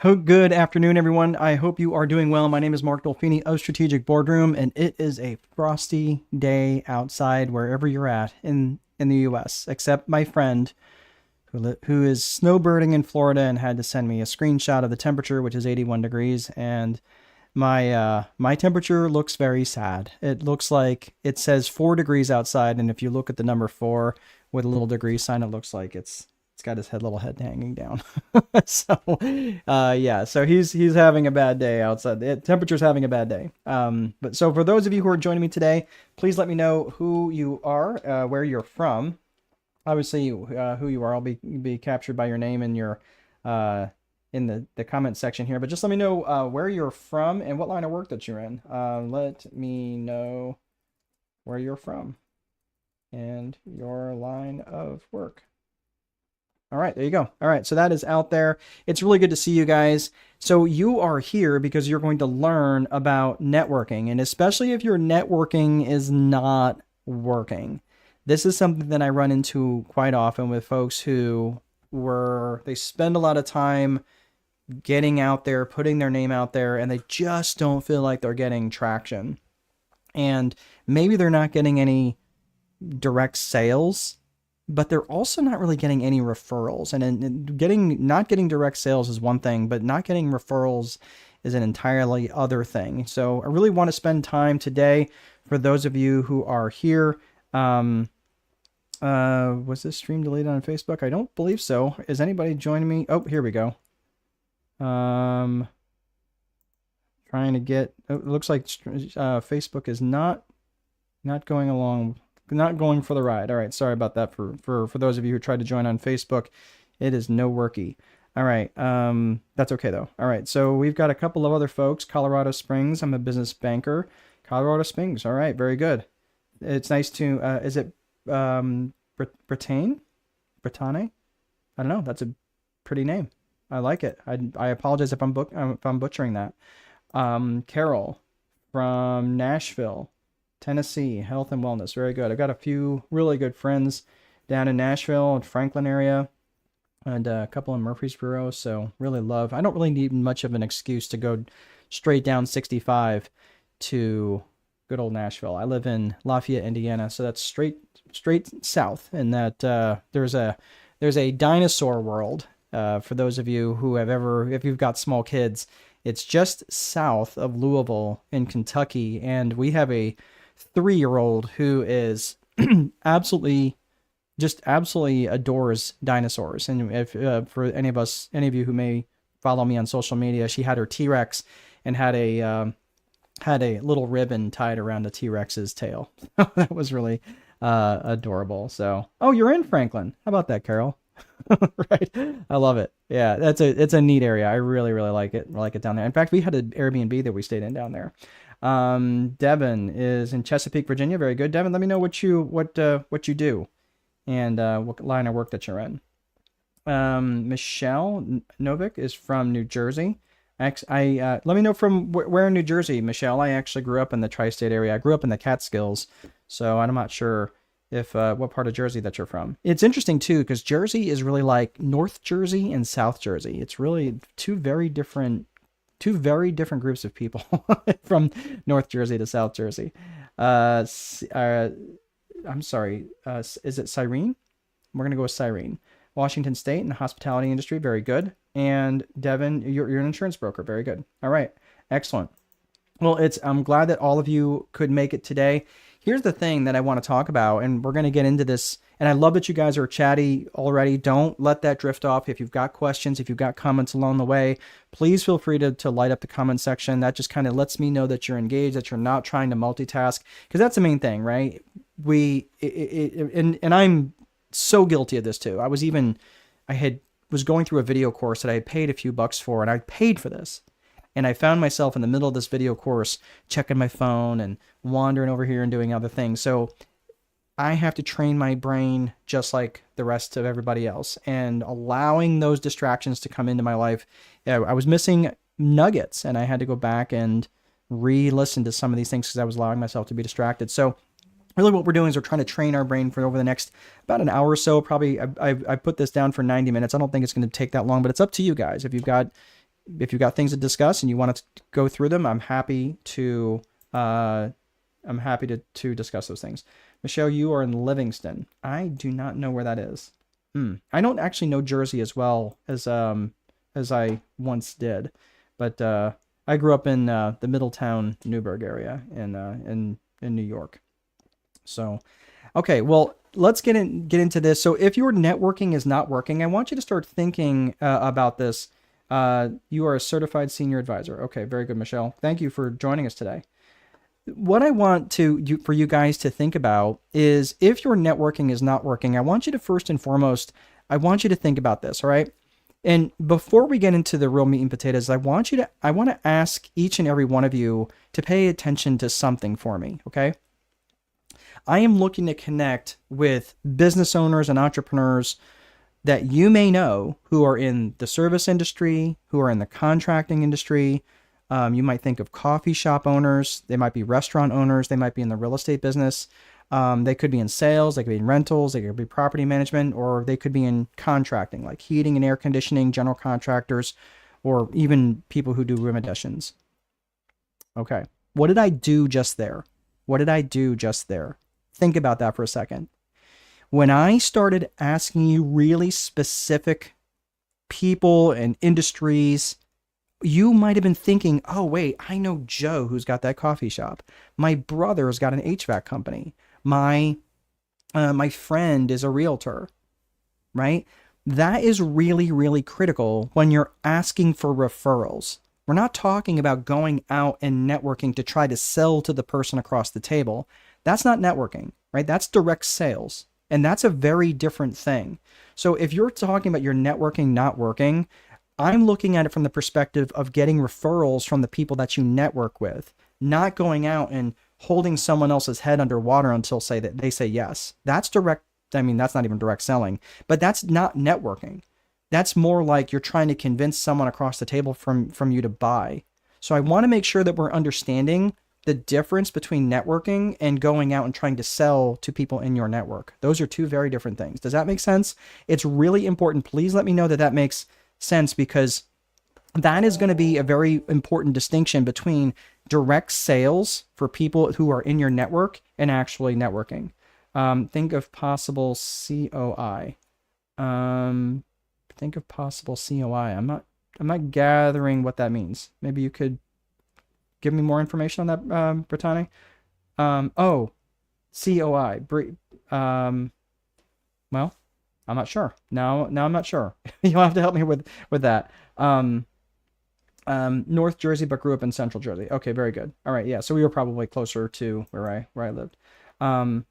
Good afternoon, everyone. I hope you are doing well. My name is Mark Dolfini of Strategic Boardroom, and it is a frosty day outside wherever you're at in the U.S., except my friend who is snowbirding in Florida and had to send me a screenshot of the temperature, which is 81 degrees, and my temperature looks very sad. It looks like it says 4 degrees outside, and if you look at the number 4 with a little degree sign, it looks like it's got his little head hanging down. So, yeah, so he's having a bad day outside. The temperature's having a bad day. But so for those of you who are joining me today, please let me know who you are, where you're from. Obviously, who you are. I'll be captured by your name and your in the comment section here. But just let me know where you're from and what line of work that you're in. Let me know where you're from and your line of work. All right, there you go. All right, so that is out there. It's really good to see you guys. So you are here because you're going to learn about networking, and especially if your networking is not working. This is something that I run into quite often with folks who they spend a lot of time getting out there, putting their name out there, and they just don't feel like they're getting traction. And maybe they're not getting any direct sales, but they're also not really getting any referrals. And not getting direct sales is one thing, but not getting referrals is an entirely other thing. So I really want to spend time today for those of you who are here. Was this stream deleted on Facebook? I don't believe so. Is anybody joining me? Oh, here we go. Trying to get, it looks like Facebook is not going along, not going for the ride. All right, sorry about that for those of you who tried to join on Facebook. It is no worky. All right, that's okay though. All right, so we've got a couple of other folks. Colorado Springs, I'm a business banker. Colorado Springs, all right, very good. It's nice to, is it Bretagne? I don't know, that's a pretty name. I like it. I apologize if I'm butchering that. Carol from Nashville, Tennessee, health and wellness. Very good. I've got a few really good friends down in Nashville and Franklin area and a couple in Murfreesboro. So really love, I don't really need much of an excuse to go straight down 65 to good old Nashville. I live in Lafayette, Indiana. So that's straight south. And that there's a dinosaur world. For those of you who if you've got small kids, it's just south of Louisville in Kentucky. And we have a 3-year-old who is absolutely adores dinosaurs. And if for any of you who may follow me on social media, she had her T-Rex and had a little ribbon tied around the T-Rex's tail. That was really adorable. So, oh, you're in Franklin. How about that, Carol? Right. I love it. Yeah, it's a neat area. I really, really like it. I like it down there. In fact, we had an Airbnb that we stayed in down there. Devin is in Chesapeake, Virginia. Very good. Devin, let me know what you do and what line of work that you're in. Michelle Novik is from New Jersey. Let me know from where in New Jersey, Michelle. I actually grew up in the tri-state area. I grew up in the Catskills, so I'm not sure if what part of Jersey that you're from. It's interesting too, because Jersey is really like North Jersey and South Jersey. It's really two very different groups of people from North Jersey to South Jersey. I'm sorry. Is it Cyrene? We're gonna go with Cyrene. Washington State in the hospitality industry. Very good. And Devin, you're an insurance broker. Very good. All right. Excellent. Well, I'm glad that all of you could make it today. Here's the thing that I want to talk about, and we're going to get into this. And I love that you guys are chatty already. Don't let that drift off. If you've got questions, if you've got comments along the way, please feel free to light up the comment section. That just kind of lets me know that you're engaged, that you're not trying to multitask, because that's the main thing, right? And I'm so guilty of this too. I was going through a video course that I had paid a few bucks for, and I paid for this. And I found myself in the middle of this video course checking my phone and wandering over here and doing other things. So I have to train my brain just like the rest of everybody else, and allowing those distractions to come into my life. I was missing nuggets, and I had to go back and re-listen to some of these things because I was allowing myself to be distracted. So really what we're doing is we're trying to train our brain for over the next about an hour or so. Probably I put this down for 90 minutes. I don't think it's going to take that long, but it's up to you guys. If you've got if you've got things to discuss and you want to go through them, I'm happy to to discuss those things. Michelle, you are in Livingston. I do not know where that is. I don't actually know Jersey as well as I once did, but I grew up in the Middletown, Newburgh area in New York. So, okay, well, let's get into this. So, if your networking is not working, I want you to start thinking about this. You are a certified senior advisor. Okay, very good, Michelle. Thank you for joining us today. What I want for you guys to think about is if your networking is not working, I want you to first and foremost, I want you to think about this, all right? And before we get into the real meat and potatoes, I want to ask each and every one of you to pay attention to something for me, okay? I am looking to connect with business owners and entrepreneurs that you may know who are in the service industry, who are in the contracting industry. You might think of coffee shop owners. They might be restaurant owners. They might be in the real estate business. They could be in sales. They could be in rentals. They could be property management, or they could be in contracting, like heating and air conditioning, general contractors, or even people who do room additions. Okay. What did I do just there? What did I do just there? Think about that for a second. When I started asking you really specific people and industries, you might have been thinking, oh, wait, I know Joe who's got that coffee shop. My brother's got an HVAC company. My friend is a realtor, right? That is really, really critical when you're asking for referrals. We're not talking about going out and networking to try to sell to the person across the table. That's not networking, right? That's direct sales. And that's a very different thing. So if you're talking about your networking not working, I'm looking at it from the perspective of getting referrals from the people that you network with, not going out and holding someone else's head underwater until they say yes. That's direct. I mean, that's not even direct selling, but that's not networking. That's more like you're trying to convince someone across the table from you to buy. So I want to make sure that we're understanding the difference between networking and going out and trying to sell to people in your network. Those are two very different things. Does that make sense? It's really important. Please let me know that that makes sense, because that is going to be a very important distinction between direct sales for people who are in your network and actually networking. Think of possible COI. Think of possible COI. I'm not gathering what that means. Maybe you could give me more information on that, Brittany. Oh, COI. Well, I'm not sure. Now I'm not sure. You'll have to help me with that. North Jersey, but grew up in Central Jersey. Okay, very good. All right, yeah. So we were probably closer to where I lived. All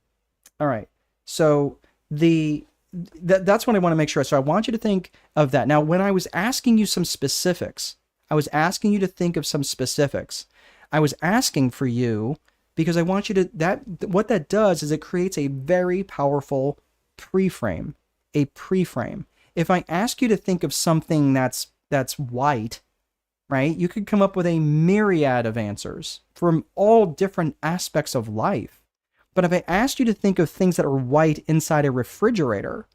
right. So that's what I want to make sure. So I want you to think of that. Now, when I was asking you some specifics, I was asking you to think of some specifics. I was asking for you because I want you to, what that does is it creates a very powerful pre-frame, a pre-frame. If I ask you to think of something that's white, right? You could come up with a myriad of answers from all different aspects of life. But if I asked you to think of things that are white inside a refrigerator,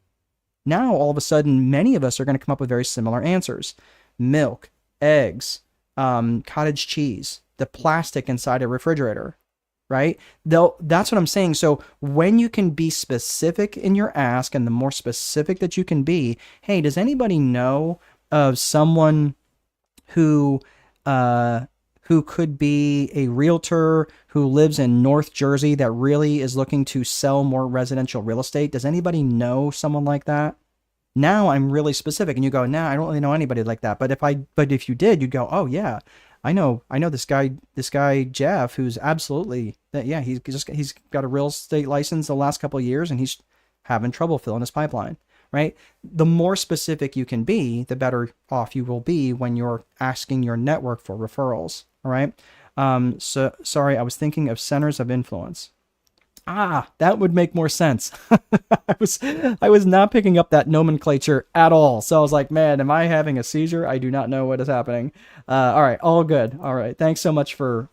now all of a sudden, many of us are going to come up with very similar answers. Milk, eggs, cottage cheese, the plastic inside a refrigerator, right? That's what I'm saying. So when you can be specific in your ask, and the more specific that you can be, hey, does anybody know of someone who could be a realtor who lives in North Jersey that really is looking to sell more residential real estate? Does anybody know someone like that? Now I'm really specific, and you go, nah, I don't really know anybody like that. But if you did, you'd go, oh yeah, I know this guy Jeff, who's absolutely that. Yeah, he's got a real estate license the last couple of years, and he's having trouble filling his pipeline. Right? The more specific you can be, the better off you will be when you're asking your network for referrals. All right. So sorry, I was thinking of centers of influence. That would make more sense. I was not picking up that nomenclature at all. So I was like, man, am I having a seizure? I do not know what is happening. All right, all good. All right, thanks so much for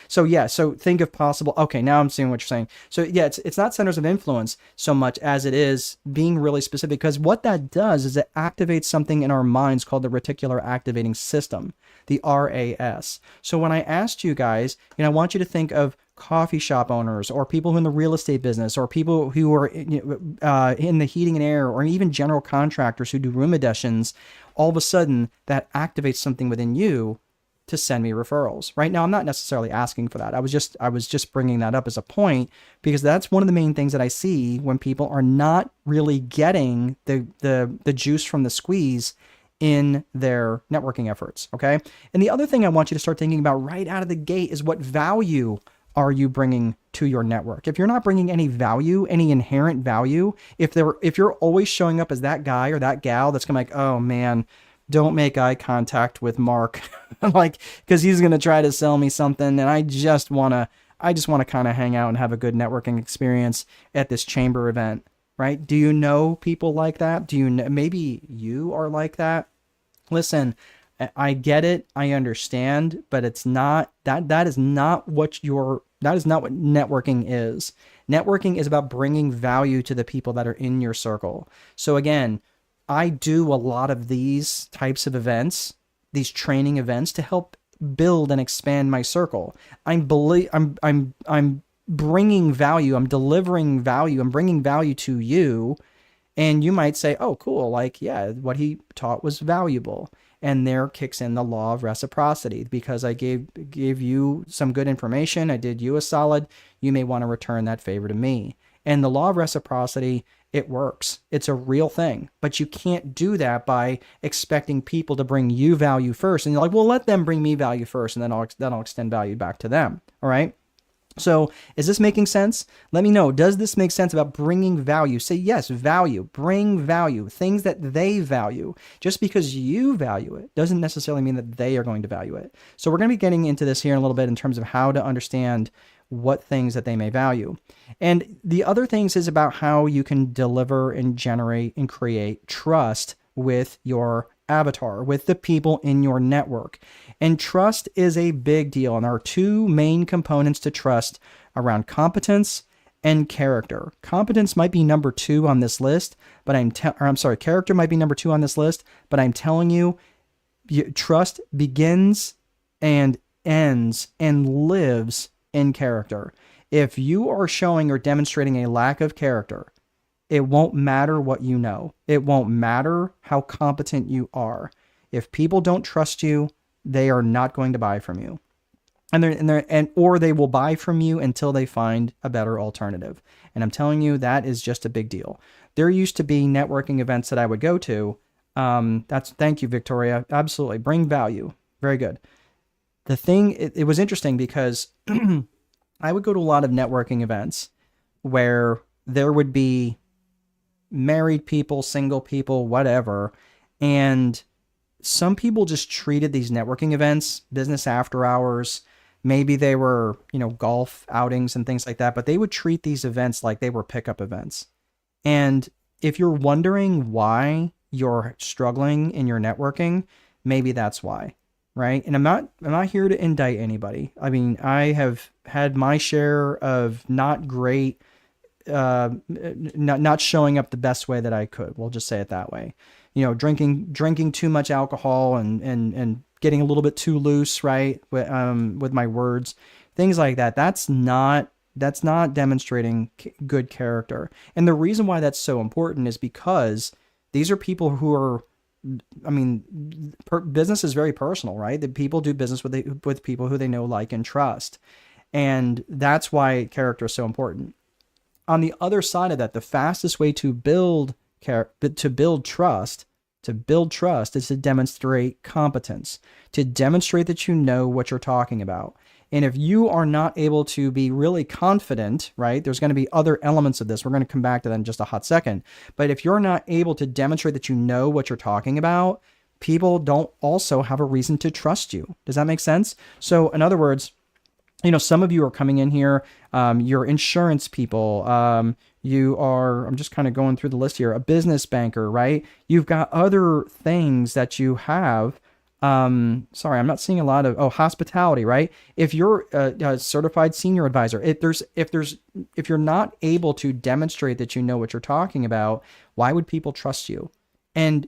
So think of possible. Okay, now I'm seeing what you're saying. So yeah, it's not centers of influence so much as it is being really specific, because what that does is it activates something in our minds called the reticular activating system, the RAS. So when I asked you guys, I want you to think of coffee shop owners, or people who are in the real estate business, or people who are in the heating and air, or even general contractors who do room additions. All of a sudden, that activates something within you to send me referrals. Right now, I'm not necessarily asking for that. I was just bringing that up as a point, because that's one of the main things that I see when people are not really getting the juice from the squeeze in their networking efforts. Okay. And the other thing I want you to start thinking about right out of the gate is, what value are you bringing to your network? If you're not bringing any value, any inherent value, if you're always showing up as that guy or that gal that's gonna be like, oh man, don't make eye contact with Mark, like, because he's gonna try to sell me something, and I just wanna kind of hang out and have a good networking experience at this chamber event, right? Do you know people like that? Do you know, maybe you are like that? Listen, I get it, I understand, but it's not that is not what networking is. Networking is about bringing value to the people that are in your circle. So again, I do a lot of these types of events, these training events, to help build and expand my circle. I'm bringing value, I'm delivering value, I'm bringing value to you, and you might say, "Oh, cool, like yeah, what he taught was valuable." And there kicks in the law of reciprocity, because I gave you some good information, I did you a solid, you may want to return that favor to me. And the law of reciprocity, it works. It's a real thing. But you can't do that by expecting people to bring you value first. And you're like, well, let them bring me value first, and then I'll extend value back to them. All right. So is this making sense? Let me know. Does this make sense about bringing value? Say yes, value, bring value, things that they value. Just because you value it doesn't necessarily mean that they are going to value it. So we're going to be getting into this here in a little bit in terms of how to understand what things that they may value. And the other things is about how you can deliver and generate and create trust with your avatar, with the people in your network. And trust is a big deal. And there are two main components to trust around competence and character. Competence might be number 2 on this list, but character might be number 2 on this list, but I'm telling you, trust begins and ends and lives in character. If you are showing or demonstrating a lack of character, it won't matter what you know. It won't matter how competent you are. If people don't trust you, they are not going to buy from you. Or they will buy from you until they find a better alternative. And I'm telling you, that is just a big deal. There used to be networking events that I would go to. Thank you, Victoria. Absolutely. Bring value. Very good. The thing, it was interesting because I would go to a lot of networking events where there would be married people, single people, whatever. And some people just treated these networking events, business after hours. Maybe they were, golf outings and things like that, but they would treat these events like they were pickup events. And if you're wondering why you're struggling in your networking, maybe that's why, right? And I'm not here to indict anybody. I mean, I have had my share of not great, not showing up the best way that I could. We'll just say it that way. Drinking too much alcohol and getting a little bit too loose, right? With my words, things like that. That's not demonstrating good character. And the reason why that's so important is because these are people who are, business is very personal, right? The people do business with people who they know, like, and trust. And that's why character is so important. On the other side of that, the fastest way to build trust is to demonstrate competence, to demonstrate that you know what you're talking about. And if you are not able to be really confident, right, there's going to be other elements of this. We're going to come back to that in just a hot second. But if you're not able to demonstrate that you know what you're talking about, people don't also have a reason to trust you. Does that make sense? So in other words, some of you are coming in here, you're insurance people, you are, I'm just kind of going through the list here, a business banker, right? You've got other things that you have Sorry, I'm not seeing a lot of, hospitality, right? If you're a certified senior advisor, if you're not able to demonstrate that you know what you're talking about, why would people trust you? And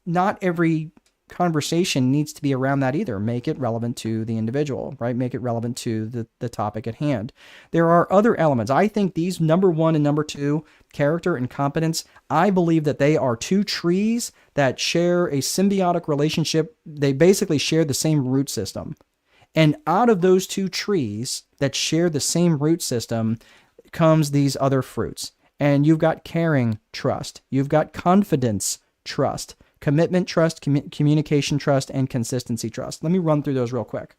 not every conversation needs to be around that either. Make it relevant to the individual, right? Make it relevant to the topic at hand. There are other elements. I think these number one and number two, character and competence, I believe that they are two trees that share a symbiotic relationship. They basically share the same root system. And out of those two trees that share the same root system comes these other fruits. And you've got caring, trust. You've got confidence, trust. Commitment trust, communication trust, and consistency trust. Let me run through those real quick.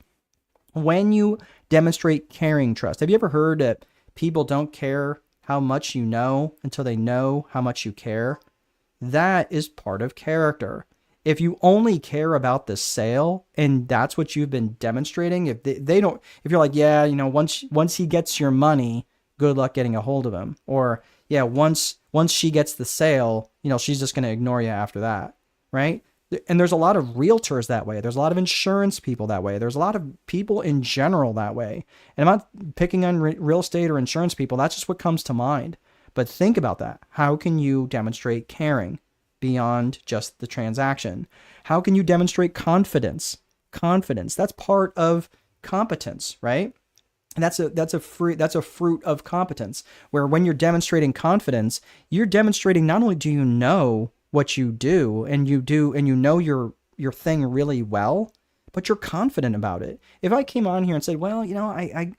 When you demonstrate caring trust, have you ever heard that people don't care how much you know until they know how much you care? That is part of character. If you only care about the sale and that's what you've been demonstrating, if they don't, if you're like, yeah, once he gets your money, good luck getting a hold of him. Or yeah, once she gets the sale, she's just going to ignore you after that. Right? And there's a lot of realtors that way. There's a lot of insurance people that way. There's a lot of people in general that way. And I'm not picking on real estate or insurance people. That's just what comes to mind. But think about that. How can you demonstrate caring beyond just the transaction? How can you demonstrate confidence? Confidence. That's part of competence, right? And that's a fruit of competence, where when you're demonstrating confidence, you're demonstrating not only do you know what you do and you know your thing really well, but you're confident about it. If I came on here and said, well, I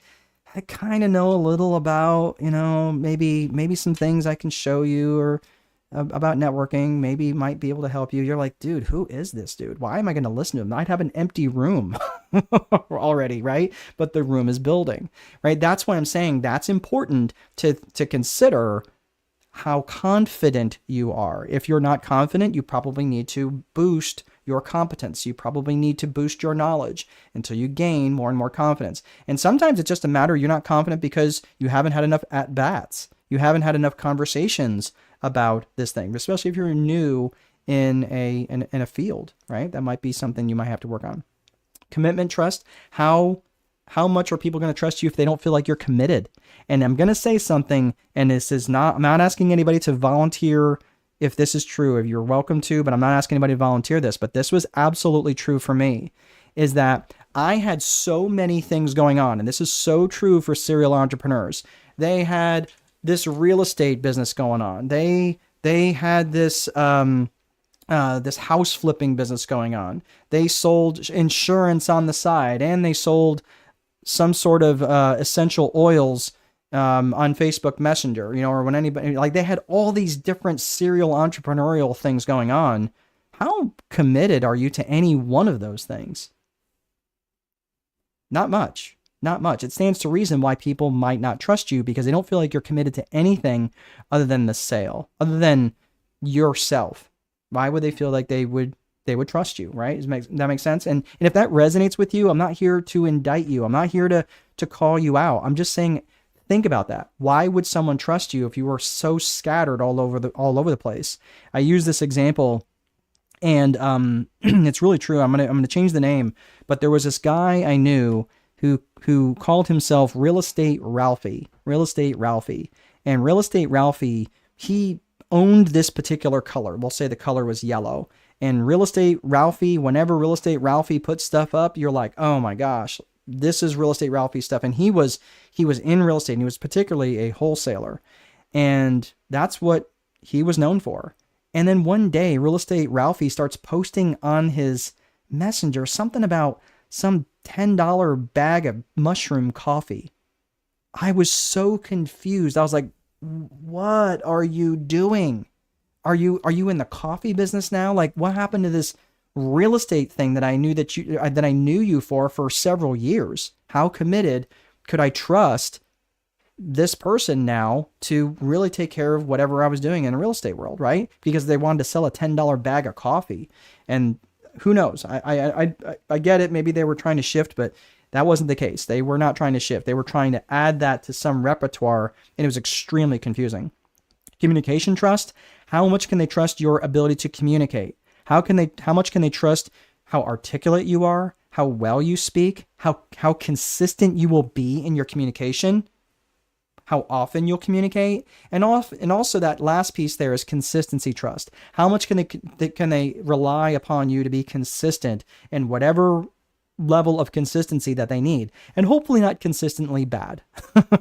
kind of know a little about, maybe some things I can show you, or about networking, maybe might be able to help you. You're like, dude, who is this dude? Why am I going to listen to him? I'd have an empty room already, right? But the room is building, right? That's why I'm saying that's important to consider how confident you are. If you're not confident, you probably need to boost your competence. You probably need to boost your knowledge until you gain more and more confidence. And sometimes it's just a matter you're not confident because you haven't had enough at-bats. You haven't had enough conversations about this thing, especially if you're new in a field, right? That might be something you might have to work on. Commitment, trust. How much are people going to trust you if they don't feel like you're committed? And I'm going to say something, and I'm not asking anybody to volunteer if this is true, if you're welcome to, but I'm not asking anybody to volunteer this, but this was absolutely true for me, is that I had so many things going on, and this is so true for serial entrepreneurs. They had this real estate business going on. They had this house flipping business going on. They sold insurance on the side, and they sold some sort of essential oils on Facebook Messenger, or when anybody, like, they had all these different serial entrepreneurial things going on. How committed are you to any one of those things? Not much. Not much. It stands to reason why people might not trust you, because they don't feel like you're committed to anything other than the sale, other than yourself. Why would they feel like they would trust you, right? That makes sense? And if that resonates with you, I'm not here to indict you. I'm not here to call you out. I'm just saying, think about that. Why would someone trust you if you were so scattered all over the place? I use this example, and it's really true. I'm gonna change the name, but there was this guy I knew who called himself Real Estate Ralphie. And Real Estate Ralphie, he owned this particular color. We'll say the color was yellow. And Real Estate Ralphie, whenever Real Estate Ralphie puts stuff up, you're like, oh my gosh, this is Real Estate Ralphie stuff. And he was in real estate, and he was particularly a wholesaler. And that's what he was known for. And then one day, Real Estate Ralphie starts posting on his Messenger something about some $10 bag of mushroom coffee. I was so confused. I was like, what are you doing? Are you in the coffee business now? Like, what happened to this real estate thing that I knew you for several years? How committed could I trust this person now to really take care of whatever I was doing in the real estate world, right? Because they wanted to sell a $10 bag of coffee. And who knows? I get it. Maybe they were trying to shift, but that wasn't the case. They were not trying to shift. They were trying to add that to some repertoire, and it was extremely confusing. Communication trust. How much can they trust your ability to communicate? How much can they trust how articulate you are, how well you speak, how consistent you will be in your communication, how often you'll communicate, and also that last piece there is consistency trust. How much can they rely upon you to be consistent in whatever level of consistency that they need, and hopefully not consistently bad,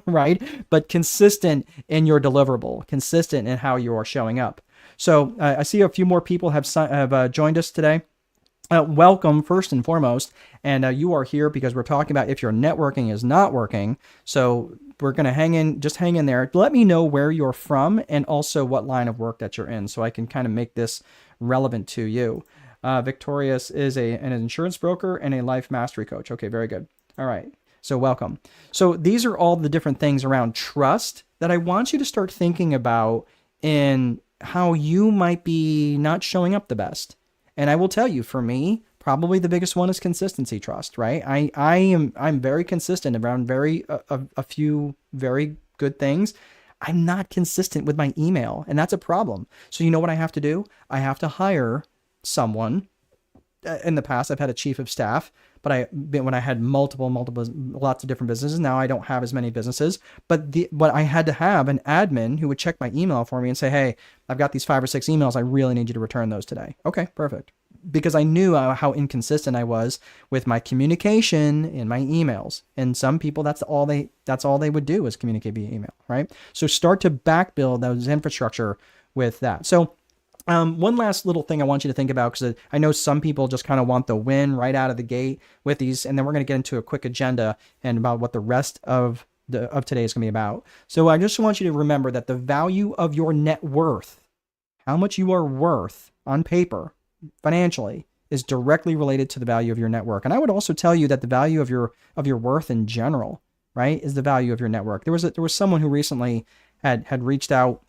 right? But consistent in your deliverable, consistent in how you are showing up. So I see a few more people have joined us today. Welcome, first and foremost. And you are here because we're talking about if your networking is not working. So we're going to just hang in there. Let me know where you're from and also what line of work that you're in so I can kind of make this relevant to you. Victorious is an insurance broker and a life mastery coach. Okay, very good. All right. So welcome. So these are all the different things around trust that I want you to start thinking about in how you might be not showing up the best. And I will tell you, for me, probably the biggest one is consistency trust, right? I'm very consistent around a few very good things. I'm not consistent with my email, and that's a problem. So you know what I have to do? I have to hire someone. In the past, I've had a chief of staff, but when I had lots of different businesses, now I don't have as many businesses, but I had to have an admin who would check my email for me and say, hey, I've got these 5 or 6 emails. I really need you to return those today. Okay, perfect. Because I knew how inconsistent I was with my communication in my emails. And some people, that's all they would do is communicate via email, right? So start to back build those infrastructure with that. So one last little thing I want you to think about, because I know some people just kind of want the win right out of the gate with these, and then we're going to get into a quick agenda and about what the rest of today is going to be about. So I just want you to remember that the value of your net worth, how much you are worth on paper, financially, is directly related to the value of your network. And I would also tell you that the value of your worth in general, right, is the value of your network. There was someone who recently had reached out.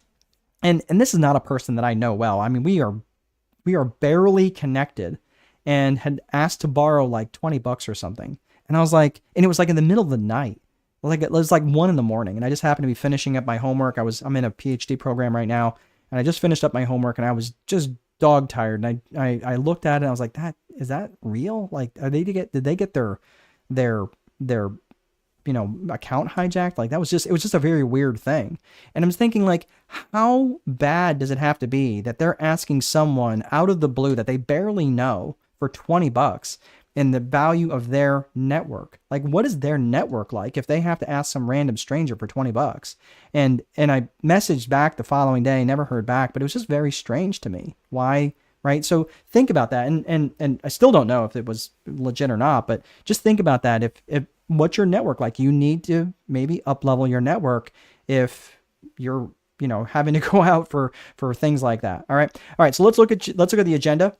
And this is not a person that I know well. I mean, we are barely connected, and had asked to borrow like $20 or something. And I was like, and it was like in the middle of the night. Like it was like 1 a.m. and I just happened to be finishing up my homework. I'm in a PhD program right now, and I just finished up my homework, and I was just dog tired. And I looked at it and I was like, is that real? Like, did they get their account hijacked? Like it was just a very weird thing. And I'm thinking, like, how bad does it have to be that they're asking someone out of the blue that they barely know for $20 in the value of their network? Like, what is their network like if they have to ask some random stranger for $20? And I messaged back the following day, never heard back, but it was just very strange to me. Why? Right? So think about that. And I still don't know if it was legit or not, but just think about that. If what's your network like? You need to maybe up level your network if you're, having to go out for things like that. All right. So let's look at the agenda.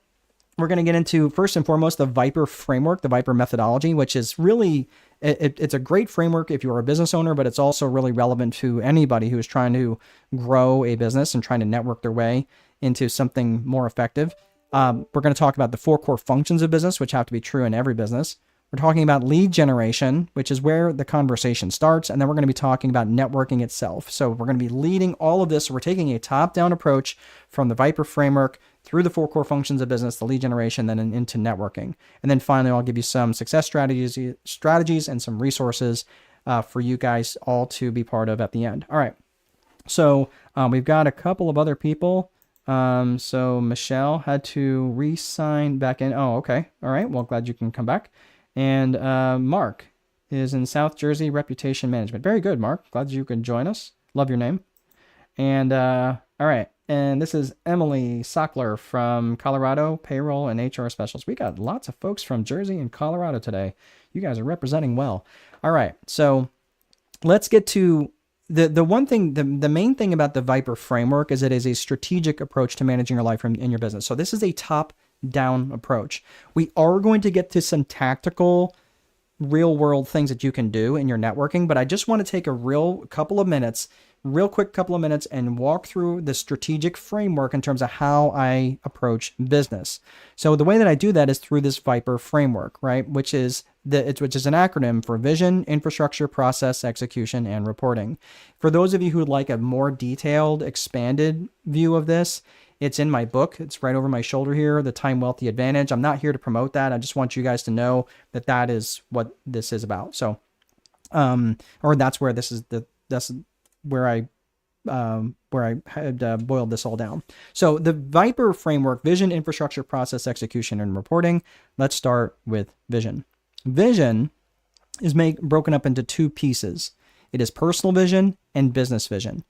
We're going to get into, first and foremost, the Viper framework, the Viper methodology, which is really, it's a great framework if you're a business owner, but it's also really relevant to anybody who is trying to grow a business and trying to network their way into something more effective. We're going to talk about the 4 core functions of business, which have to be true in every business. We're talking about lead generation, which is where the conversation starts. And then we're going to be talking about networking itself. So we're going to be leading all of this. So we're taking a top-down approach from the Viper framework through the 4 core functions of business, the lead generation, then into networking. And then finally, I'll give you some success strategies and some resources for you guys all to be part of at the end. All right. So we've got a couple of other people. So Michelle had to re-sign back in. Oh, okay. All right. Well, glad you can come back. And Mark is in South Jersey, Reputation Management. Very good, Mark. Glad you could join us. Love your name. And all right. And this is Emily Sockler from Colorado, Payroll and HR Specialist. We got lots of folks from Jersey and Colorado today. You guys are representing well. All right. So let's get to the one thing, the main thing about the Viper framework is it is a strategic approach to managing your life in your business. So this is a top-down approach. We are going to get to some tactical, real-world things that you can do in your networking, but I just want to take a real quick couple of minutes and walk through the strategic framework in terms of how I approach business. So the way that I do that is through this Viper framework, right? Which is an acronym for vision, infrastructure, process, execution, and reporting. For those of you who would like a more detailed, expanded view of this, It's in my book. It's right over my shoulder here, The Time Wealthy Advantage. I'm not here to promote that. I just want you guys to know that that is what this is about. So, or that's where that's where I had boiled this all down. So the Viper framework: vision, infrastructure, process, execution, and reporting. Let's start with vision. Vision is broken up into two pieces. It is personal vision and business vision.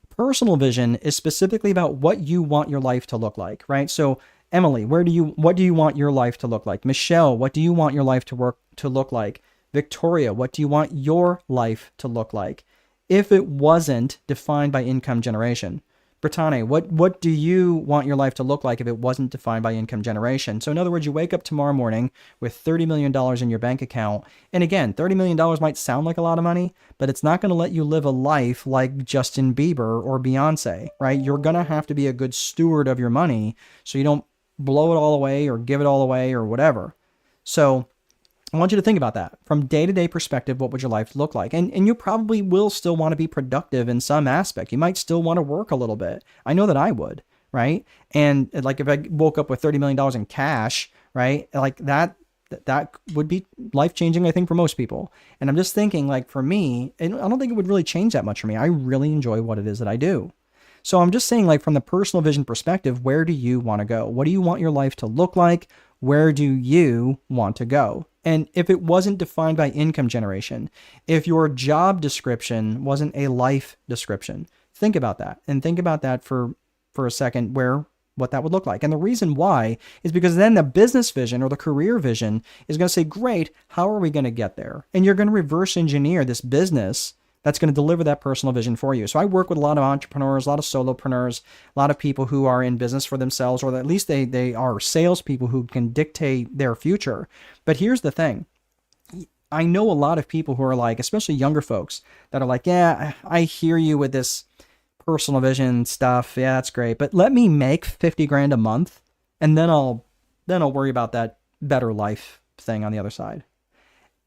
Personal vision is specifically about what you want your life to look like, right? So Emily, what do you want your life to look like? Michelle, what do you want your life to look like? Victoria, what do you want your life to look like if it wasn't defined by income generation? Brittane, what do you want your life to look like if it wasn't defined by income generation? So in other words, you wake up tomorrow morning with $30 million in your bank account. And again, $30 million might sound like a lot of money, but it's not going to let you live a life like Justin Bieber or Beyonce, right? You're going to have to be a good steward of your money so you don't blow it all away or give it all away or whatever. So I want you to think about that from day-to-day perspective. What would your life look like? And you probably will still want to be productive in some aspect. You might still want to work a little bit. I know that I would, right? And like if I woke up with $30 million in cash, right? Like that would be life-changing, I think, for most people. And I'm just thinking, like, for me, I don't think it would really change that much for me. I really enjoy what it is that I do. So I'm just saying, like, from the personal vision perspective, where do you want to go? What do you want your life to look like? Where do you want to go? And if it wasn't defined by income generation, if your job description wasn't a life description, think about that, and think about that for a second, what that would look like. And the reason why is because then the business vision or the career vision is going to say, great, how are we going to get there? And you're going to reverse engineer this business that's going to deliver that personal vision for you. So I work with a lot of entrepreneurs, a lot of solopreneurs, a lot of people who are in business for themselves, or at least they are salespeople who can dictate their future. But here's the thing. I know a lot of people who are like, especially younger folks, that are like, yeah, I hear you with this personal vision stuff. Yeah, that's great. But let me make 50 grand a month, and then I'll worry about that better life thing on the other side.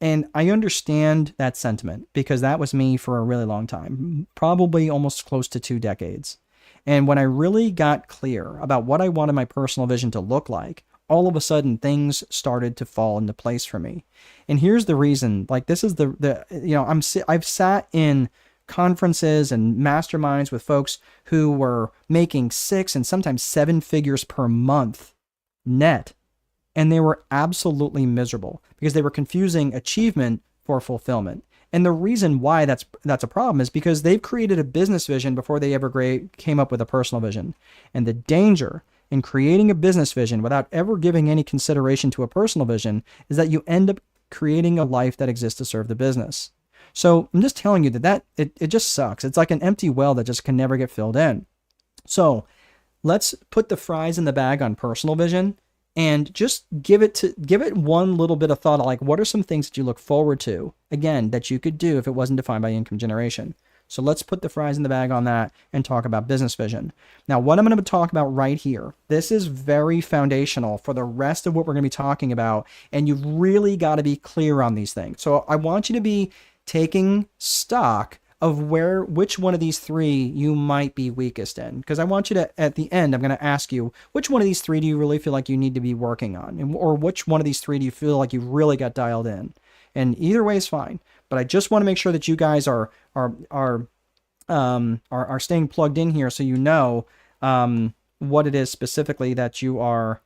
And I understand that sentiment because that was me for a really long time, probably almost close to 2 decades. And when I really got clear about what I wanted my personal vision to look like, all of a sudden things started to fall into place for me. And here's the reason, like this is I've sat in conferences and masterminds with folks who were making 6 and sometimes 7 figures per month net. And they were absolutely miserable because they were confusing achievement for fulfillment. And the reason why that's a problem is because they've created a business vision before they ever came up with a personal vision. And the danger in creating a business vision without ever giving any consideration to a personal vision is that you end up creating a life that exists to serve the business. So I'm just telling you that it just sucks. It's like an empty well that just can never get filled in. So let's put the fries in the bag on personal vision. And just give it one little bit of thought, like what are some things that you look forward to, again, that you could do if it wasn't defined by income generation. So let's put the fries in the bag on that and talk about business vision. Now, what I'm going to talk about right here, this is very foundational for the rest of what we're going to be talking about. And you've really got to be clear on these things. So I want you to be taking stock of which one of these 3 you might be weakest in. Because I want you to, at the end, I'm going to ask you, which one of these 3 do you really feel like you need to be working on? Or which one of these 3 do you feel like you've really got dialed in? And either way is fine. But I just want to make sure that you guys are staying plugged in here so you know what it is specifically that you are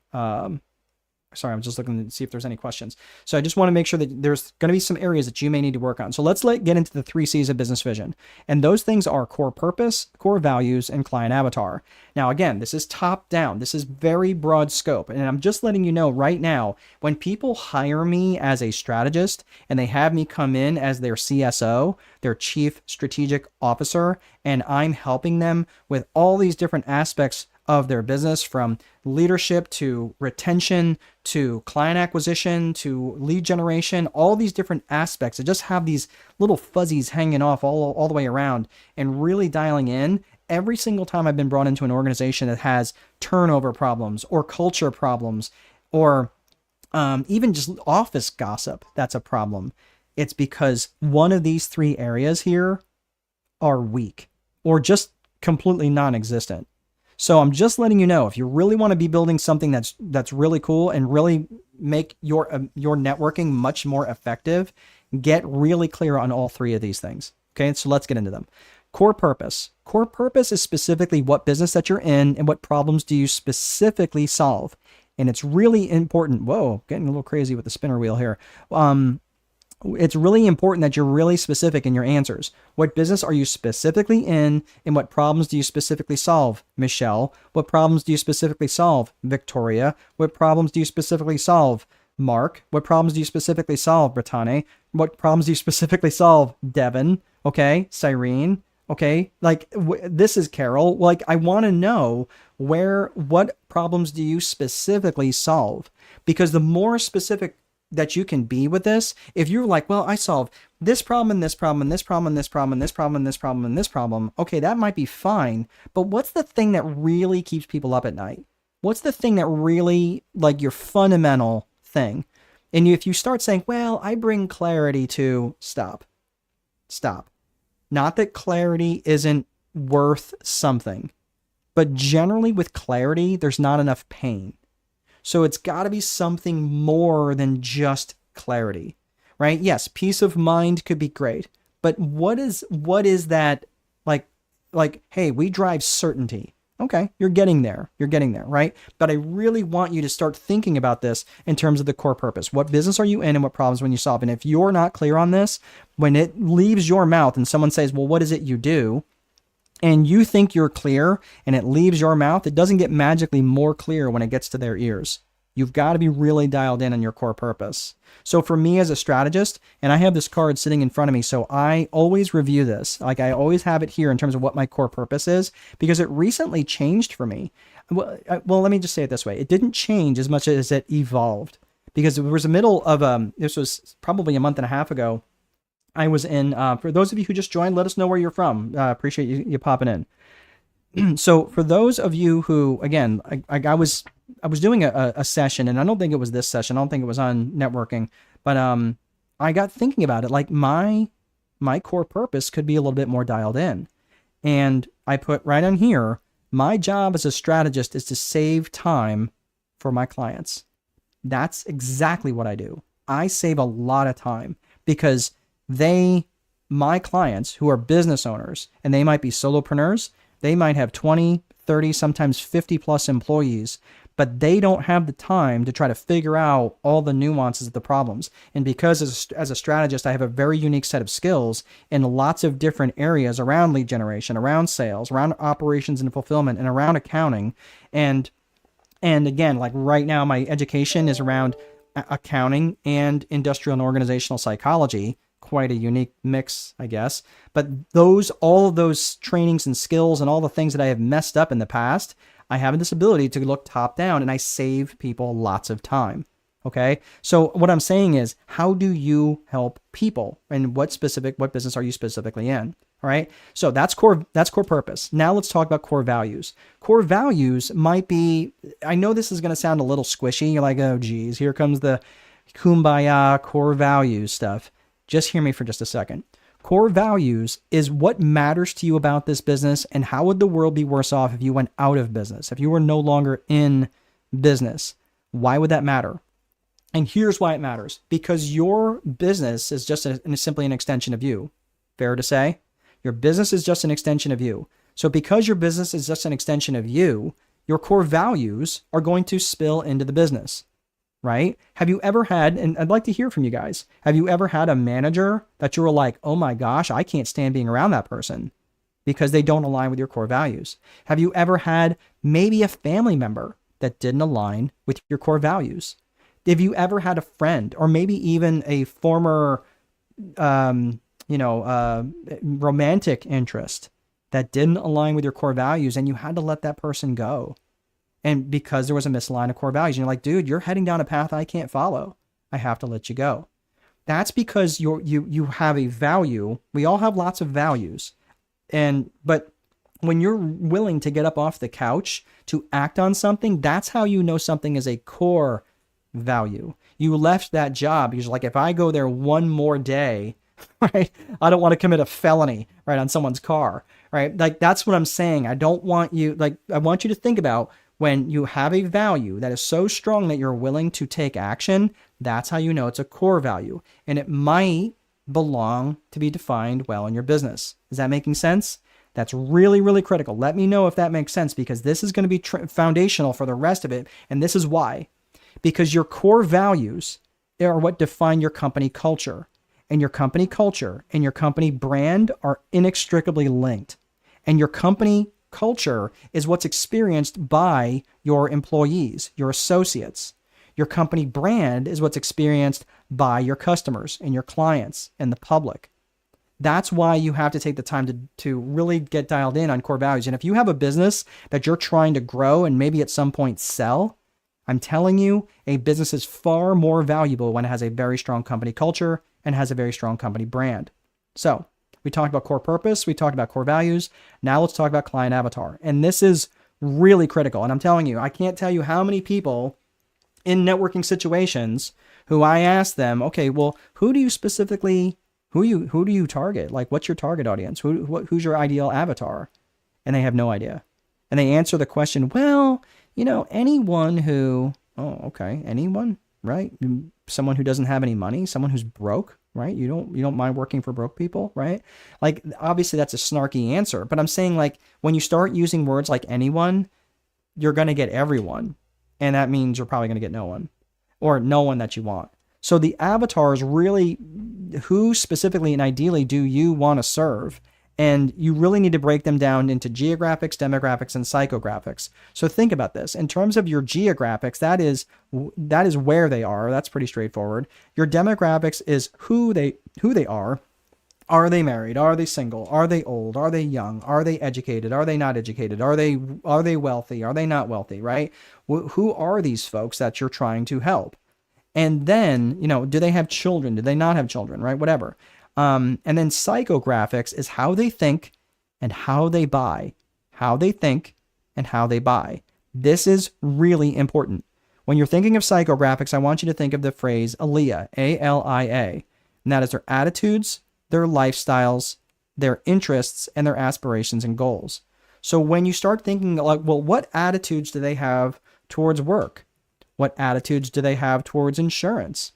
sorry, I'm just looking to see if there's any questions. So I just want to make sure that there's going to be some areas that you may need to work on. So let's get into the 3 C's of business vision. And those things are core purpose, core values, and client avatar. Now, again, this is top down. This is very broad scope. And I'm just letting you know right now, when people hire me as a strategist and they have me come in as their CSO, their chief strategic officer, and I'm helping them with all these different aspects of their business, from leadership to retention to client acquisition to lead generation, all these different aspects that just have these little fuzzies hanging off all the way around, and really dialing in. Every single time I've been brought into an organization that has turnover problems or culture problems or even just office gossip, that's a problem. It's because one of these 3 areas here are weak or just completely non-existent. So I'm just letting you know, if you really want to be building something that's really cool and really make your networking much more effective, get really clear on all three of these things. Okay, so let's get into them. Core purpose. Core purpose is specifically what business that you're in and what problems do you specifically solve. And it's really important. Whoa, getting a little crazy with the spinner wheel here. It's really important that you're really specific in your answers. What business are you specifically in, and what problems do you specifically solve, Michelle? What problems do you specifically solve, Victoria? What problems do you specifically solve, Mark? What problems do you specifically solve, Brittane? What problems do you specifically solve, Devin? Okay, Cyrene. Okay, like this is Carol. Like, I want to know what problems do you specifically solve? Because the more specific that you can be with this, if you're like, well, I solve this problem and this problem and this problem and this problem and this problem and this problem and this problem, okay, that might be fine. But what's the thing that really keeps people up at night? What's the thing that really, like, your fundamental thing? And if you start saying, well, I bring clarity to, stop. Not that clarity isn't worth something, but generally with clarity, there's not enough pain. So it's got to be something more than just clarity, right? Yes, peace of mind could be great, but what is that like, hey, we drive certainty. Okay, you're getting there, right? But I really want you to start thinking about this in terms of the core purpose. What business are you in and what problems when you solve? And if you're not clear on this, when it leaves your mouth and someone says, well, what is it you do? And you think you're clear and it leaves your mouth, it doesn't get magically more clear when it gets to their ears. You've got to be really dialed in on your core purpose. So for me as a strategist, and I have this card sitting in front of me, so I always review this. Like, I always have it here in terms of what my core purpose is, because it recently changed for me. Well, let me just say it this way. It didn't change as much as it evolved, because it was the middle of, this was probably a month and a half ago. I was in, for those of you who just joined, let us know where you're from. Appreciate you popping in. So for those of you who, again, I was doing a session, and I don't think it was this session. I don't think it was on networking, but I got thinking about it. Like, my core purpose could be a little bit more dialed in. And I put right on here, my job as a strategist is to save time for my clients. That's exactly what I do. I save a lot of time because my clients who are business owners, and they might be solopreneurs, they might have 20, 30, sometimes 50 plus employees, but they don't have the time to try to figure out all the nuances of the problems. And because as a strategist, I have a very unique set of skills in lots of different areas around lead generation, around sales, around operations and fulfillment, and around accounting. And again, like right now, my education is around accounting and industrial and organizational psychology. Quite a unique mix, I guess. But all of those trainings and skills and all the things that I have messed up in the past, I have this ability to look top down, and I save people lots of time. Okay. So what I'm saying is, how do you help people, and what business are you specifically in? All right. So that's core purpose. Now let's talk about core values. Core values might be, I know this is going to sound a little squishy. You're like, oh geez, here comes the kumbaya core values stuff. Just hear me for just a second. Core values is what matters to you about this business, and how would the world be worse off if you went out of business, if you were no longer in business? Why would that matter? And here's why it matters. Because your business is just simply an extension of you. Fair to say? Your business is just an extension of you. So because your business is just an extension of you, your core values are going to spill into the business. Right? Have you ever had, and I'd like to hear from you guys, have you ever had a manager that you were like, oh my gosh, I can't stand being around that person because they don't align with your core values? Have you ever had maybe a family member that didn't align with your core values? Have you ever had a friend, or maybe even a former, romantic interest that didn't align with your core values, and you had to let that person go? And because there was a misaligned of core values, and you're like, dude, you're heading down a path I can't follow. I have to let you go. That's because you have a value. We all have lots of values. But when you're willing to get up off the couch to act on something, that's how you know something is a core value. You left that job because, like, if I go there one more day, right? I don't want to commit a felony, right, on someone's car, right? Like, that's what I'm saying. I don't want you, like, I want you to think about when you have a value that is so strong that you're willing to take action. That's how you know it's a core value. And it might belong to be defined well in your business. Is that making sense? That's really, really critical. Let me know if that makes sense, because this is going to be foundational for the rest of it. And this is why. Because your core values are what define your company culture. And your company culture and your company brand are inextricably linked. And your company culture is what's experienced by your employees, your associates. Your company brand is what's experienced by your customers and your clients and the public. That's why you have to take the time to really get dialed in on core values. And if you have a business that you're trying to grow and maybe at some point sell, I'm telling you, a business is far more valuable when it has a very strong company culture and has a very strong company brand. So we talked about core purpose. We talked about core values. Now let's talk about client avatar. And this is really critical. And I'm telling you, I can't tell you how many people in networking situations who I ask them, okay, well, who do you target? Like, what's your target audience? Who's your ideal avatar? And they have no idea. And they answer the question, well, anyone who, oh, okay, anyone, right? Someone who doesn't have any money, someone who's broke, right? You don't mind working for broke people, right? Like, obviously that's a snarky answer, but I'm saying, like, when you start using words like anyone, you're going to get everyone. And that means you're probably going to get no one, or no one that you want. So the avatar is really who specifically and ideally do you want to serve? And you really need to break them down into geographics, demographics, and psychographics. So think about this. In terms of your geographics, that is where they are. That's pretty straightforward. Your demographics is who they are. Are they married? Are they single? Are they old? Are they young? Are they educated? Are they not educated? Are they wealthy? Are they not wealthy, right? Who are these folks that you're trying to help? And then, do they have children? Do they not have children, right? Whatever. And then psychographics is how they think and how they buy. How they think and how they buy. This is really important. When you're thinking of psychographics, I want you to think of the phrase ALIA, A-L-I-A. And that is their attitudes, their lifestyles, their interests, and their aspirations and goals. So when you start thinking like, well, what attitudes do they have towards work? What attitudes do they have towards insurance?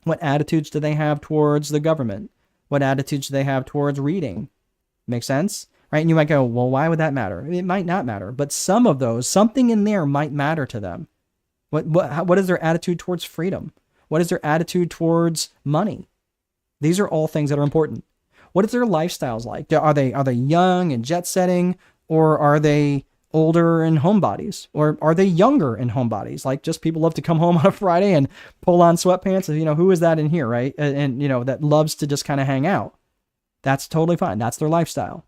What attitudes do they have towards the government? What attitudes do they have towards reading? Make sense? Right? And you might go, well, why would that matter? It might not matter, but some of those, something in there might matter to them. What is their attitude towards freedom? What is their attitude towards money? These are all things that are important. What is their lifestyles like? Are they young and jet setting, or are they older and homebodies, or are they younger and homebodies? Like, just people love to come home on a Friday and pull on sweatpants. Who is that in here, right? And that loves to just kind of hang out. That's totally fine. That's their lifestyle.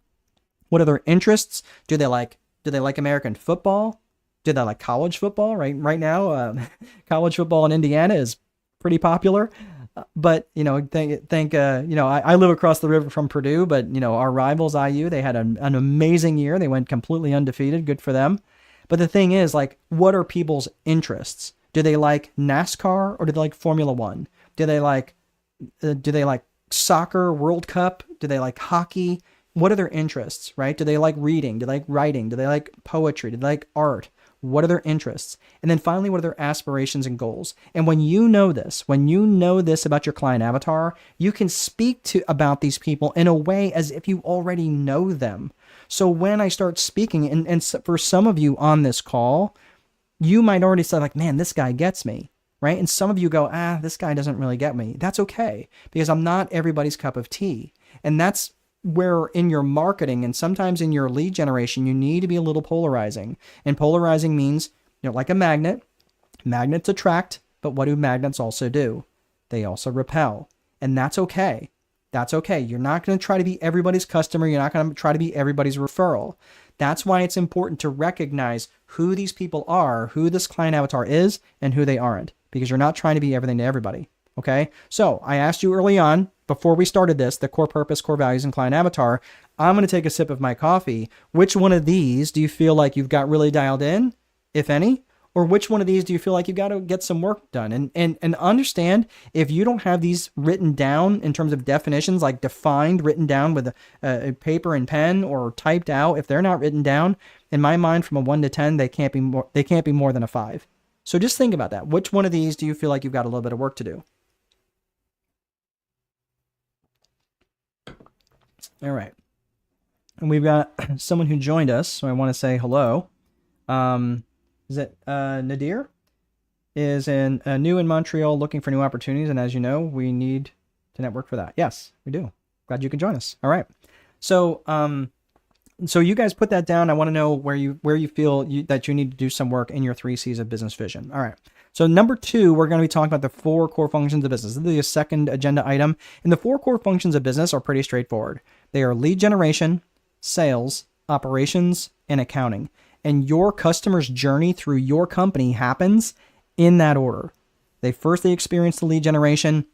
What are their interests? Do they like American football? Do they like college football? Right now, college football in Indiana is pretty popular. But, I live across the river from Purdue, but, our rivals, IU, they had an amazing year. They went completely undefeated. Good for them. But the thing is, like, what are people's interests? Do they like NASCAR, or do they like Formula One? Do they like soccer, World Cup? Do they like hockey? What are their interests, right? Do they like reading? Do they like writing? Do they like poetry? Do they like art? What are their interests? And then finally, what are their aspirations and goals? And when you know this about your client avatar, you can speak about these people in a way as if you already know them. So when I start speaking, and for some of you on this call, you might already say like, man, this guy gets me, right? And some of you go, this guy doesn't really get me. That's okay, because I'm not everybody's cup of tea. And that's where in your marketing and sometimes in your lead generation, you need to be a little polarizing. And polarizing means, like a magnet. Magnets attract, but what do magnets also do? They also repel. And that's okay. That's okay. You're not going to try to be everybody's customer. You're not going to try to be everybody's referral. That's why it's important to recognize who these people are, who this client avatar is, and who they aren't, because you're not trying to be everything to everybody. Okay. So I asked you early on, before we started this, the core purpose, core values, and client avatar. I'm going to take a sip of my coffee. Which one of these do you feel like you've got really dialed in, if any? Or which one of these do you feel like you got to get some work done? And understand, if you don't have these written down in terms of definitions, like defined, written down with a paper and pen, or typed out, if they're not written down, in my mind, from a 1 to 10, they can't be more than a 5. So just think about that. Which one of these do you feel like you've got a little bit of work to do? All right. And we've got someone who joined us, so I want to say hello. Is it Nadir? Is new in Montreal, looking for new opportunities, and as you know, we need to network for that. Yes, we do. Glad you could join us. All right. So so you guys put that down. I want to know where you feel that you need to do some work in your 3 C's of business vision. All right. So number 2, we're going to be talking about the 4 core functions of business. This is the second agenda item. And the 4 core functions of business are pretty straightforward. They are lead generation, sales, operations, and accounting. And your customer's journey through your company happens in that order. They experience the lead generation,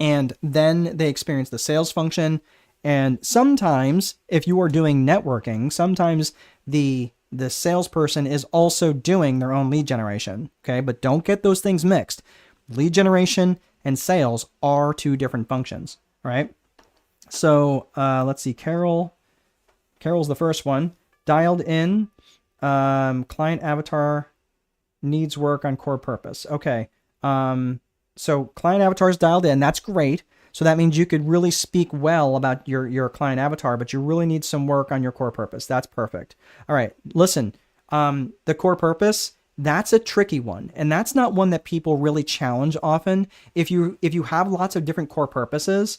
and then they experience the sales function. And sometimes, if you are doing networking, sometimes the salesperson is also doing their own lead generation. Okay, but don't get those things mixed. Lead generation and sales are 2 different functions. All right. So let's see. Carol's the first one. Dialed in. Client avatar needs work on core purpose. Okay. So client avatar is dialed in. That's great. So that means you could really speak well about your client avatar, but you really need some work on your core purpose. That's perfect. All right. Listen, the core purpose, that's a tricky one. And that's not one that people really challenge often. If you have lots of different core purposes,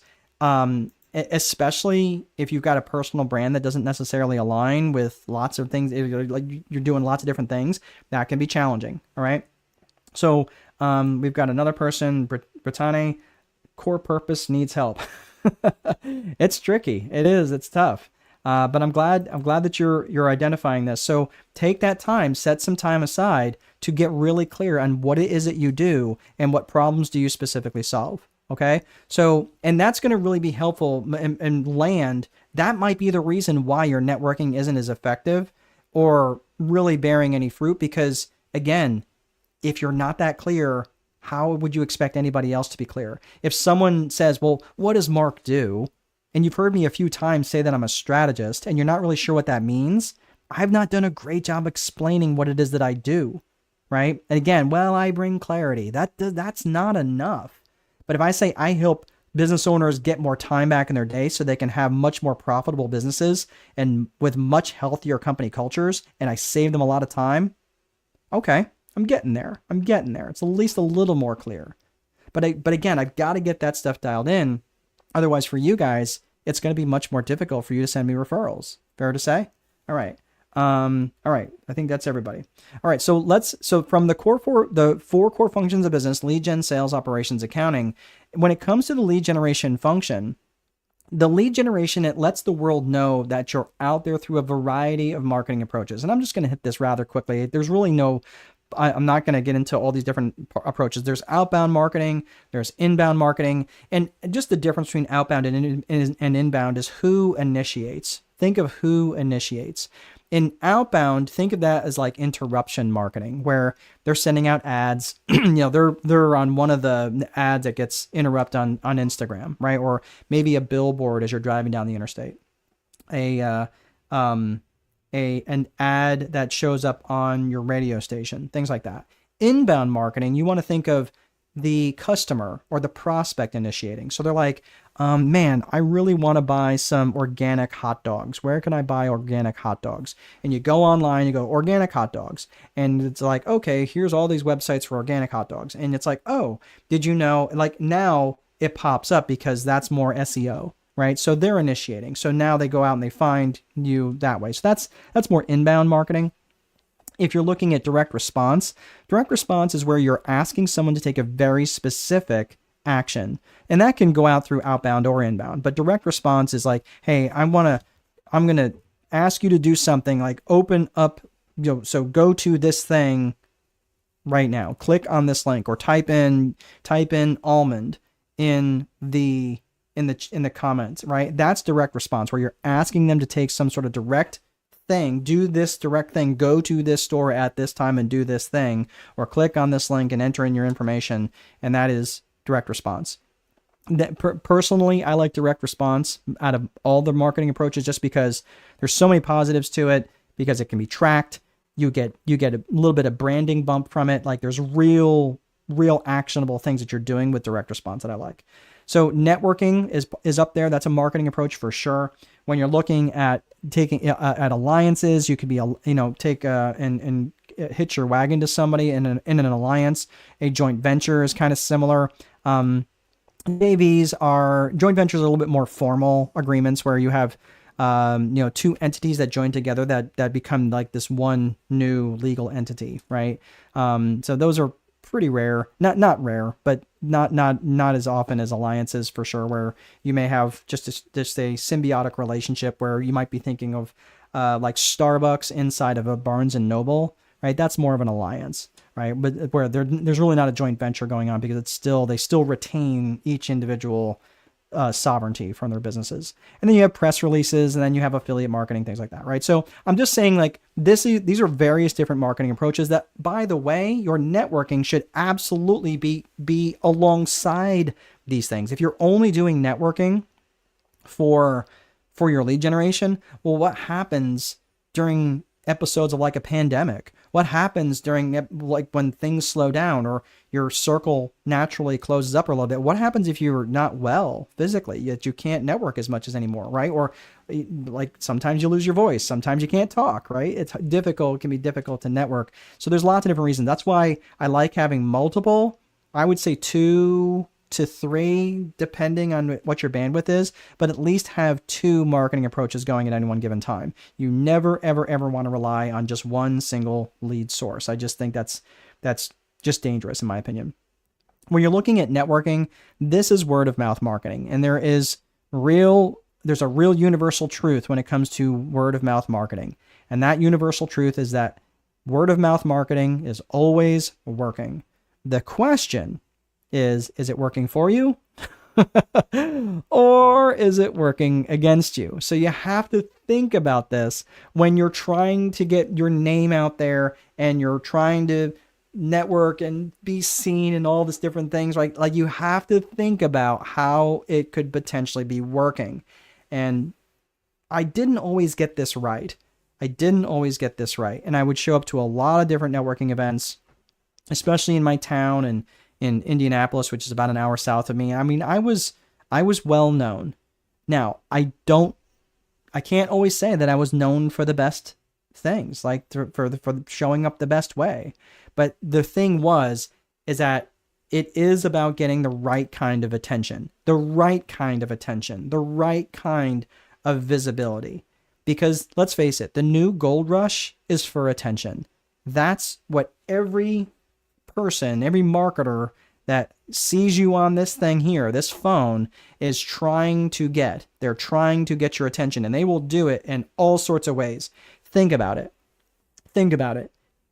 especially if you've got a personal brand that doesn't necessarily align with lots of things, like you're doing lots of different things, that can be challenging. All right. So we've got another person, Brittany. Core purpose needs help. It's tricky. It is. It's tough. But I'm glad that you're identifying this. So take that time, set some time aside to get really clear on what it is that you do and what problems do you specifically solve. Okay. So, and that's going to really be helpful and land. That might be the reason why your networking isn't as effective or really bearing any fruit, because again, if you're not that clear, how would you expect anybody else to be clear? If someone says, well, what does Mark do? And you've heard me a few times say that I'm a strategist and you're not really sure what that means, I've not done a great job explaining what it is that I do, right? And again, well, I bring clarity. That's not enough. But if I say I help business owners get more time back in their day so they can have much more profitable businesses and with much healthier company cultures, and I save them a lot of time, okay, I'm getting there. It's at least a little more clear. But again, I've got to get that stuff dialed in. Otherwise, for you guys, it's going to be much more difficult for you to send me referrals. Fair to say? All right. All right. I think that's everybody. All right. So from the 4 core functions of business, lead gen, sales, operations, accounting, when it comes to the lead generation function, the lead generation, it lets the world know that you're out there through a variety of marketing approaches. And I'm just going to hit this rather quickly. There's really I'm not going to get into all these different approaches. There's outbound marketing, there's inbound marketing, and just the difference between outbound and inbound is who initiates. Think of who initiates. In outbound, think of that as like interruption marketing, where they're sending out ads. They're on one of the ads that gets interrupted on Instagram, right? Or maybe a billboard as you're driving down the interstate. An ad that shows up on your radio station, things like that. Inbound marketing, you want to think of the customer or the prospect initiating. So they're like, man, I really want to buy some organic hot dogs. Where can I buy organic hot dogs? And you go online, you go organic hot dogs. And it's like, okay, here's all these websites for organic hot dogs. And it's like, oh, did you know, like now it pops up because that's more SEO. Right. So they're initiating. So now they go out and they find you that way. So that's more inbound marketing. If you're looking at direct response is where you're asking someone to take a very specific action. And that can go out through outbound or inbound. But direct response is like, hey, I'm going to ask you to do something like open up, so go to this thing right now. Click on this link or type in almond in the comments, right? That's direct response, where you're asking them to take some sort of direct thing, do this direct thing, go to this store at this time and do this thing, or click on this link and enter in your information. And that is direct response. That personally, I like direct response out of all the marketing approaches, just because there's so many positives to it, because it can be tracked. You get a little bit of branding bump from it. Like, there's real actionable things that you're doing with direct response that I like. So networking is up there. That's a marketing approach for sure. When you're looking at taking at alliances, you could be take and hitch your wagon to somebody in an alliance. A joint venture is kind of similar. JVs are joint ventures, are a little bit more formal agreements where you have two entities that join together that become like this one new legal entity, right? So those are pretty rare, not rare, but not as often as alliances for sure, where you may have just a symbiotic relationship where you might be thinking of like Starbucks inside of a Barnes and Noble, right? That's more of an alliance, right? But where there's really not a joint venture going on, because they still retain each individual sovereignty from their businesses. And then you have press releases, and then you have affiliate marketing, things like that, right? So I'm just saying, like, these are various different marketing approaches that, by the way, your networking should absolutely be alongside these things. If you're only doing networking for your lead generation, well, what happens during episodes of like a pandemic? What happens during like when things slow down or your circle naturally closes up a little bit? What happens if you're not well physically, yet you can't network as much as anymore, right? Or like sometimes you lose your voice, sometimes you can't talk, right? It can be difficult to network. So there's lots of different reasons. That's why I like having multiple, I would say 2 to 3, depending on what your bandwidth is, but at least have 2 marketing approaches going at any one given time. You never, ever, ever want to rely on just one single lead source. I just think that's just dangerous, in my opinion. When you're looking at networking, this is word of mouth marketing, and there's a real universal truth when it comes to word of mouth marketing. And that universal truth is that word of mouth marketing is always working. The question is it working for you or is it working against you? So you have to think about this when you're trying to get your name out there and you're trying to network and be seen and all these different things, right? Like, you have to think about how it could potentially be working. And I didn't always get this right. And I would show up to a lot of different networking events, especially in my town and in Indianapolis, which is about an hour south of me. I mean, I was well known. Now, I can't always say that I was known for the best things, like for showing up the best way. But the thing is that it is about getting the right kind of attention, the right kind of visibility. Because let's face it, the new gold rush is for attention. That's what every person, every marketer that sees you on this thing here, this phone, is trying to get. They're trying to get your attention, and they will do it in all sorts of ways. Think about it.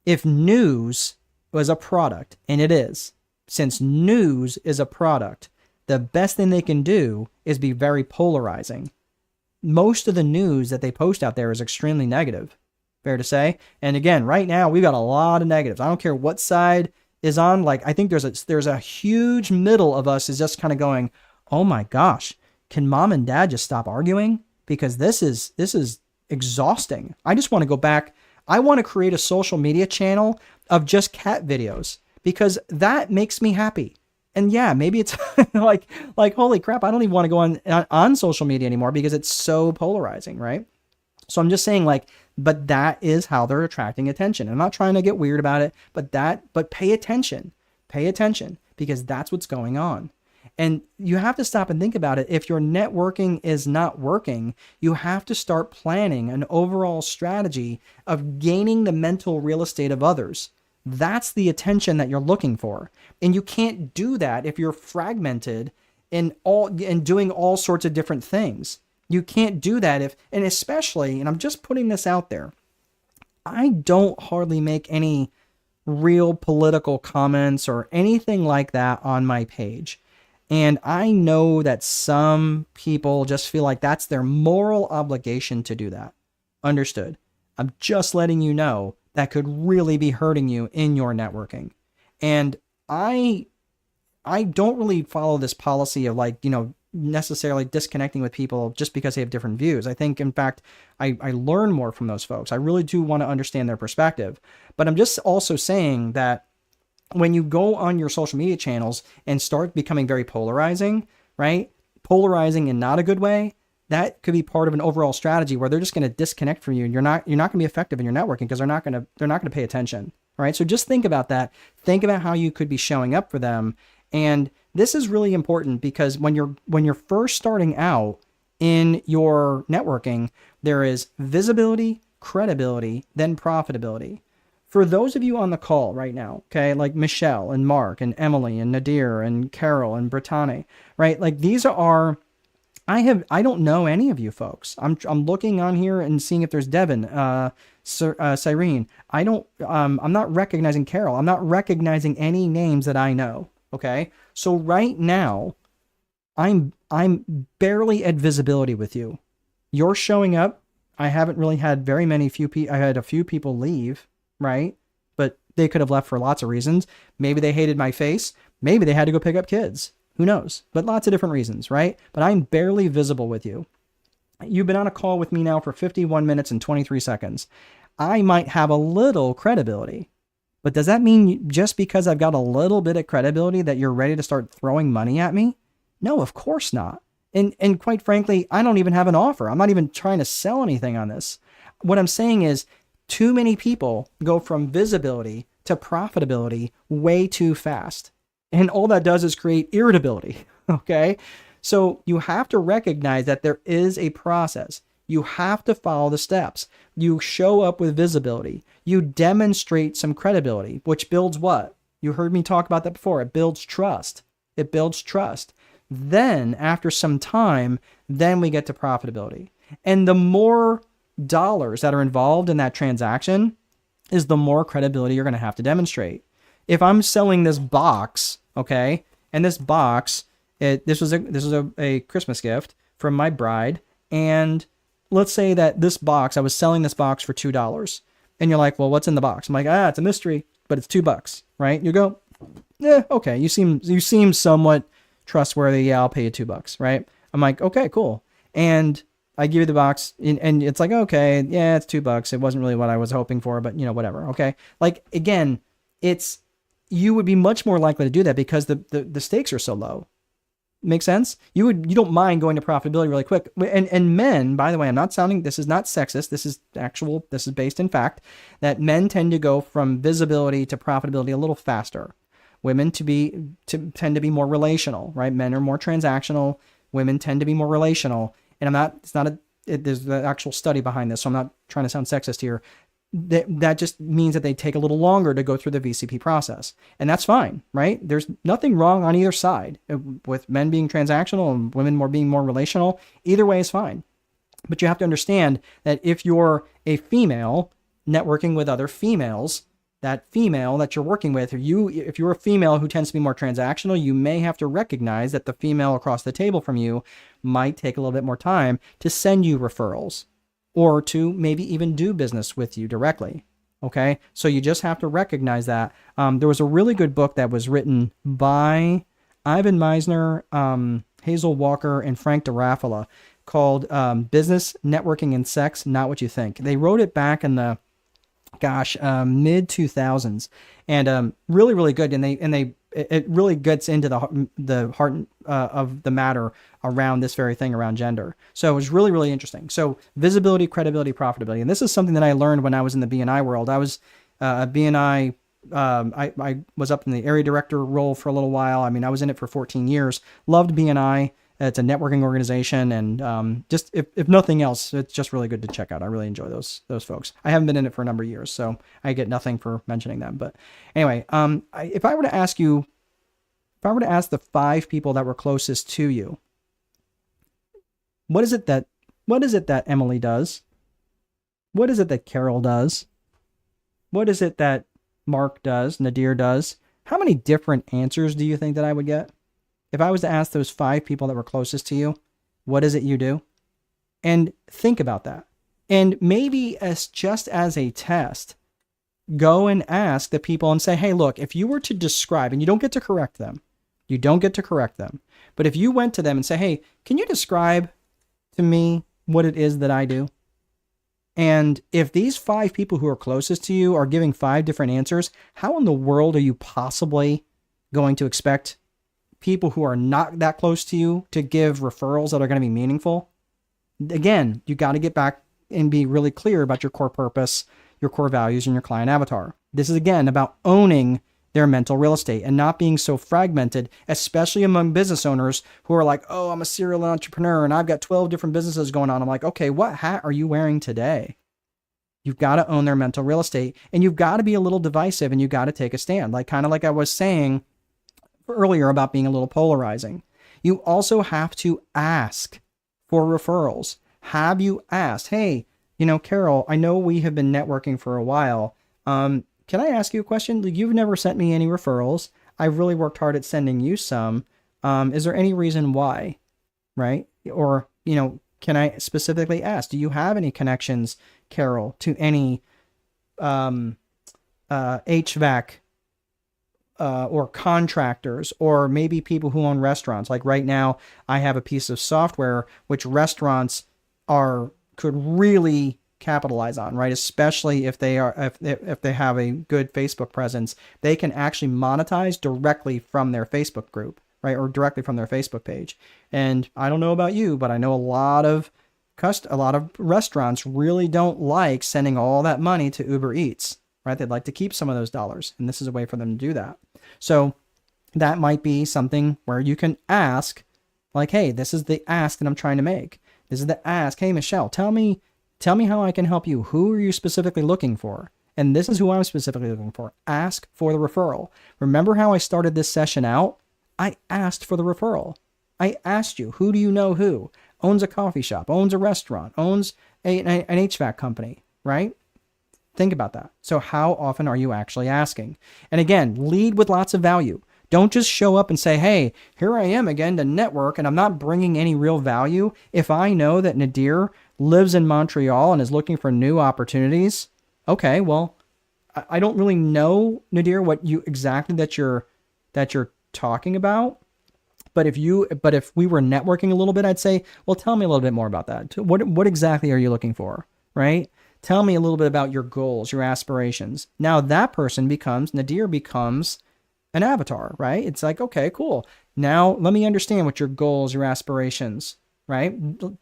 If news was a product, and it is, since news is a product, the best thing they can do is be very polarizing. Most of the news that they post out there is extremely negative, fair to say. And again, right now, we've got a lot of negatives. I don't care what side is on. Like, I think there's a huge middle of us is just kind of going, oh my gosh, can mom and dad just stop arguing? Because this is exhausting. I just want to go back. I want to create a social media channel of just cat videos, because that makes me happy. And yeah, maybe it's like holy crap, I don't even want to go on social media anymore because it's so polarizing, right? So I'm just saying, like, but that is how they're attracting attention. I'm not trying to get weird about it, but pay attention, because that's what's going on. And you have to stop and think about it. If your networking is not working, you have to start planning an overall strategy of gaining the mental real estate of others. That's the attention that you're looking for. And you can't do that if you're fragmented and doing all sorts of different things. You can't do that especially, and I'm just putting this out there, I don't hardly make any real political comments or anything like that on my page. And I know that some people just feel like that's their moral obligation to do that. Understood. I'm just letting you know that could really be hurting you in your networking. And I don't really follow this policy of like, necessarily disconnecting with people just because they have different views. I think, in fact, I learn more from those folks. I really do want to understand their perspective. But I'm just also saying that when you go on your social media channels and start becoming very polarizing, right? Polarizing in not a good way, that could be part of an overall strategy where they're just going to disconnect from you, and you're not going to be effective in your networking because they're not going to pay attention. All right. So just think about that. Think about how you could be showing up for them. And this is really important because when you're first starting out in your networking, there is visibility, credibility, then profitability. For those of you on the call right now, okay, like Michelle and Mark and Emily and Nadir and Carol and Brittany, right? Like these are, I don't know any of you folks. I'm looking on here and seeing if there's Devin, Cyrene. I'm not recognizing Carol. I'm not recognizing any names that I know. Okay. So right now, I'm barely at visibility with you. You're showing up. I haven't really had I had a few people leave, right? But they could have left for lots of reasons. Maybe they hated my face. Maybe they had to go pick up kids. Who knows? But lots of different reasons, right? But I'm barely visible with you. You've been on a call with me now for 51 minutes and 23 seconds. I might have a little credibility, but does that mean just because I've got a little bit of credibility that you're ready to start throwing money at me? No, of course not. And quite frankly, I don't even have an offer. I'm not even trying to sell anything on this. What I'm saying is too many people go from visibility to profitability way too fast. And all that does is create irritability. Okay. So you have to recognize that there is a process. You have to follow the steps. You show up with visibility. You demonstrate some credibility, which builds what? You heard me talk about that before. It builds trust. It builds trust. Then after some time, then we get to profitability. And the more dollars that are involved in that transaction is the more credibility you're going to have to demonstrate. If I'm selling this box, okay, and this box, this was a Christmas gift from my bride, and let's say that I was selling this box for $2, and you're like, well, what's in the box? I'm like, it's a mystery, but it's $2, right? You go, okay, you seem somewhat trustworthy. Yeah, I'll pay you $2, right? I'm like, okay, cool. And I give you the box and it's like, okay, yeah, it's $2. It wasn't really what I was hoping for, but whatever. Okay. Like again, you would be much more likely to do that because the stakes are so low. Make sense? You don't mind going to profitability really quick. And men, by the way, this is not sexist. This is based in fact that men tend to go from visibility to profitability a little faster. Women tend to be more relational, right? Men are more transactional. Women tend to be more relational. And there's the actual study behind this. So I'm not trying to sound sexist here. That just means that they take a little longer to go through the VCP process. And that's fine, right? There's nothing wrong on either side with men being transactional and women being more relational. Either way is fine. But you have to understand that if you're a female networking with other females, that female that you're working with, if you're a female who tends to be more transactional, you may have to recognize that the female across the table from you might take a little bit more time to send you referrals or to maybe even do business with you directly. Okay. So you just have to recognize that. There was a really good book that was written by Ivan Meisner, Hazel Walker, and Frank DeRaffaella called Business, Networking, and Sex, Not What You Think. They wrote it back in the mid 2000s, and really, really good. And it really gets into the heart of the matter around this very thing around gender. So it was really, really interesting. So visibility, credibility, profitability, and this is something that I learned when I was in the BNI world. I was a BNI. I was up in the area director role for a little while. I mean, I was in it for 14 years. Loved BNI. It's a networking organization, and just if nothing else, it's just really good to check out. I really enjoy those folks. I haven't been in it for a number of years, so I get nothing for mentioning them. But anyway, if I were to ask the 5 people that were closest to you, what is it that Emily does? What is it that Carol does? What is it that Mark does? Nadir does? How many different answers do you think that I would get? If I was to ask those 5 people that were closest to you, what is it you do? And think about that. And maybe as just as a test, go and ask the people and say, hey, look, if you were to describe, and you don't get to correct them, you don't get to correct them. But if you went to them and say, hey, can you describe to me what it is that I do? And if these 5 people who are closest to you are giving 5 different answers, how in the world are you possibly going to expect people who are not that close to you to give referrals that are going to be meaningful? Again, you got to get back and be really clear about your core purpose, your core values, and your client avatar. This is, again, about owning their mental real estate and not being so fragmented, especially among business owners who are like, oh, I'm a serial entrepreneur and I've got 12 different businesses going on. I'm like, okay, what hat are you wearing today? You've got to own their mental real estate, and you've got to be a little divisive, and you've got to take a stand. Like kind of like I was saying earlier about being a little polarizing. You also have to ask for referrals. Have you asked, hey, Carol, I know we have been networking for a while. Can I ask you a question? You've never sent me any referrals. I've really worked hard at sending you some. Is there any reason why? Right? Or, can I specifically ask, do you have any connections, Carol, to any HVAC or contractors, or maybe people who own restaurants? Like right now, I have a piece of software which restaurants could really capitalize on, right? Especially if they have a good Facebook presence, they can actually monetize directly from their Facebook group, right? Or directly from their Facebook page. And I don't know about you, but I know a lot of restaurants really don't like sending all that money to Uber Eats, right? They'd like to keep some of those dollars, and this is a way for them to do that. So that might be something where you can ask, like, hey, this is the ask that I'm trying to make. This is the ask. Hey, Michelle, tell me how I can help you. Who are you specifically looking for? And this is who I'm specifically looking for. Ask for the referral. Remember how I started this session out? I asked for the referral. I asked you, who do you know who owns a coffee shop, owns a restaurant, owns an HVAC company, right? Think about that. So how often are you actually asking? And again, lead with lots of value. Don't just show up and say, hey, here I am again to network, and I'm not bringing any real value. If I know that Nadir lives in Montreal and is looking for new opportunities, okay, well, I don't really know, Nadir, what you exactly that you're talking about. But if we were networking a little bit, I'd say, well, tell me a little bit more about that. What exactly are you looking for, right? Tell me a little bit about your goals, your aspirations. Now that person Nadir becomes an avatar, right? It's like, okay, cool. Now let me understand what your goals, your aspirations, right?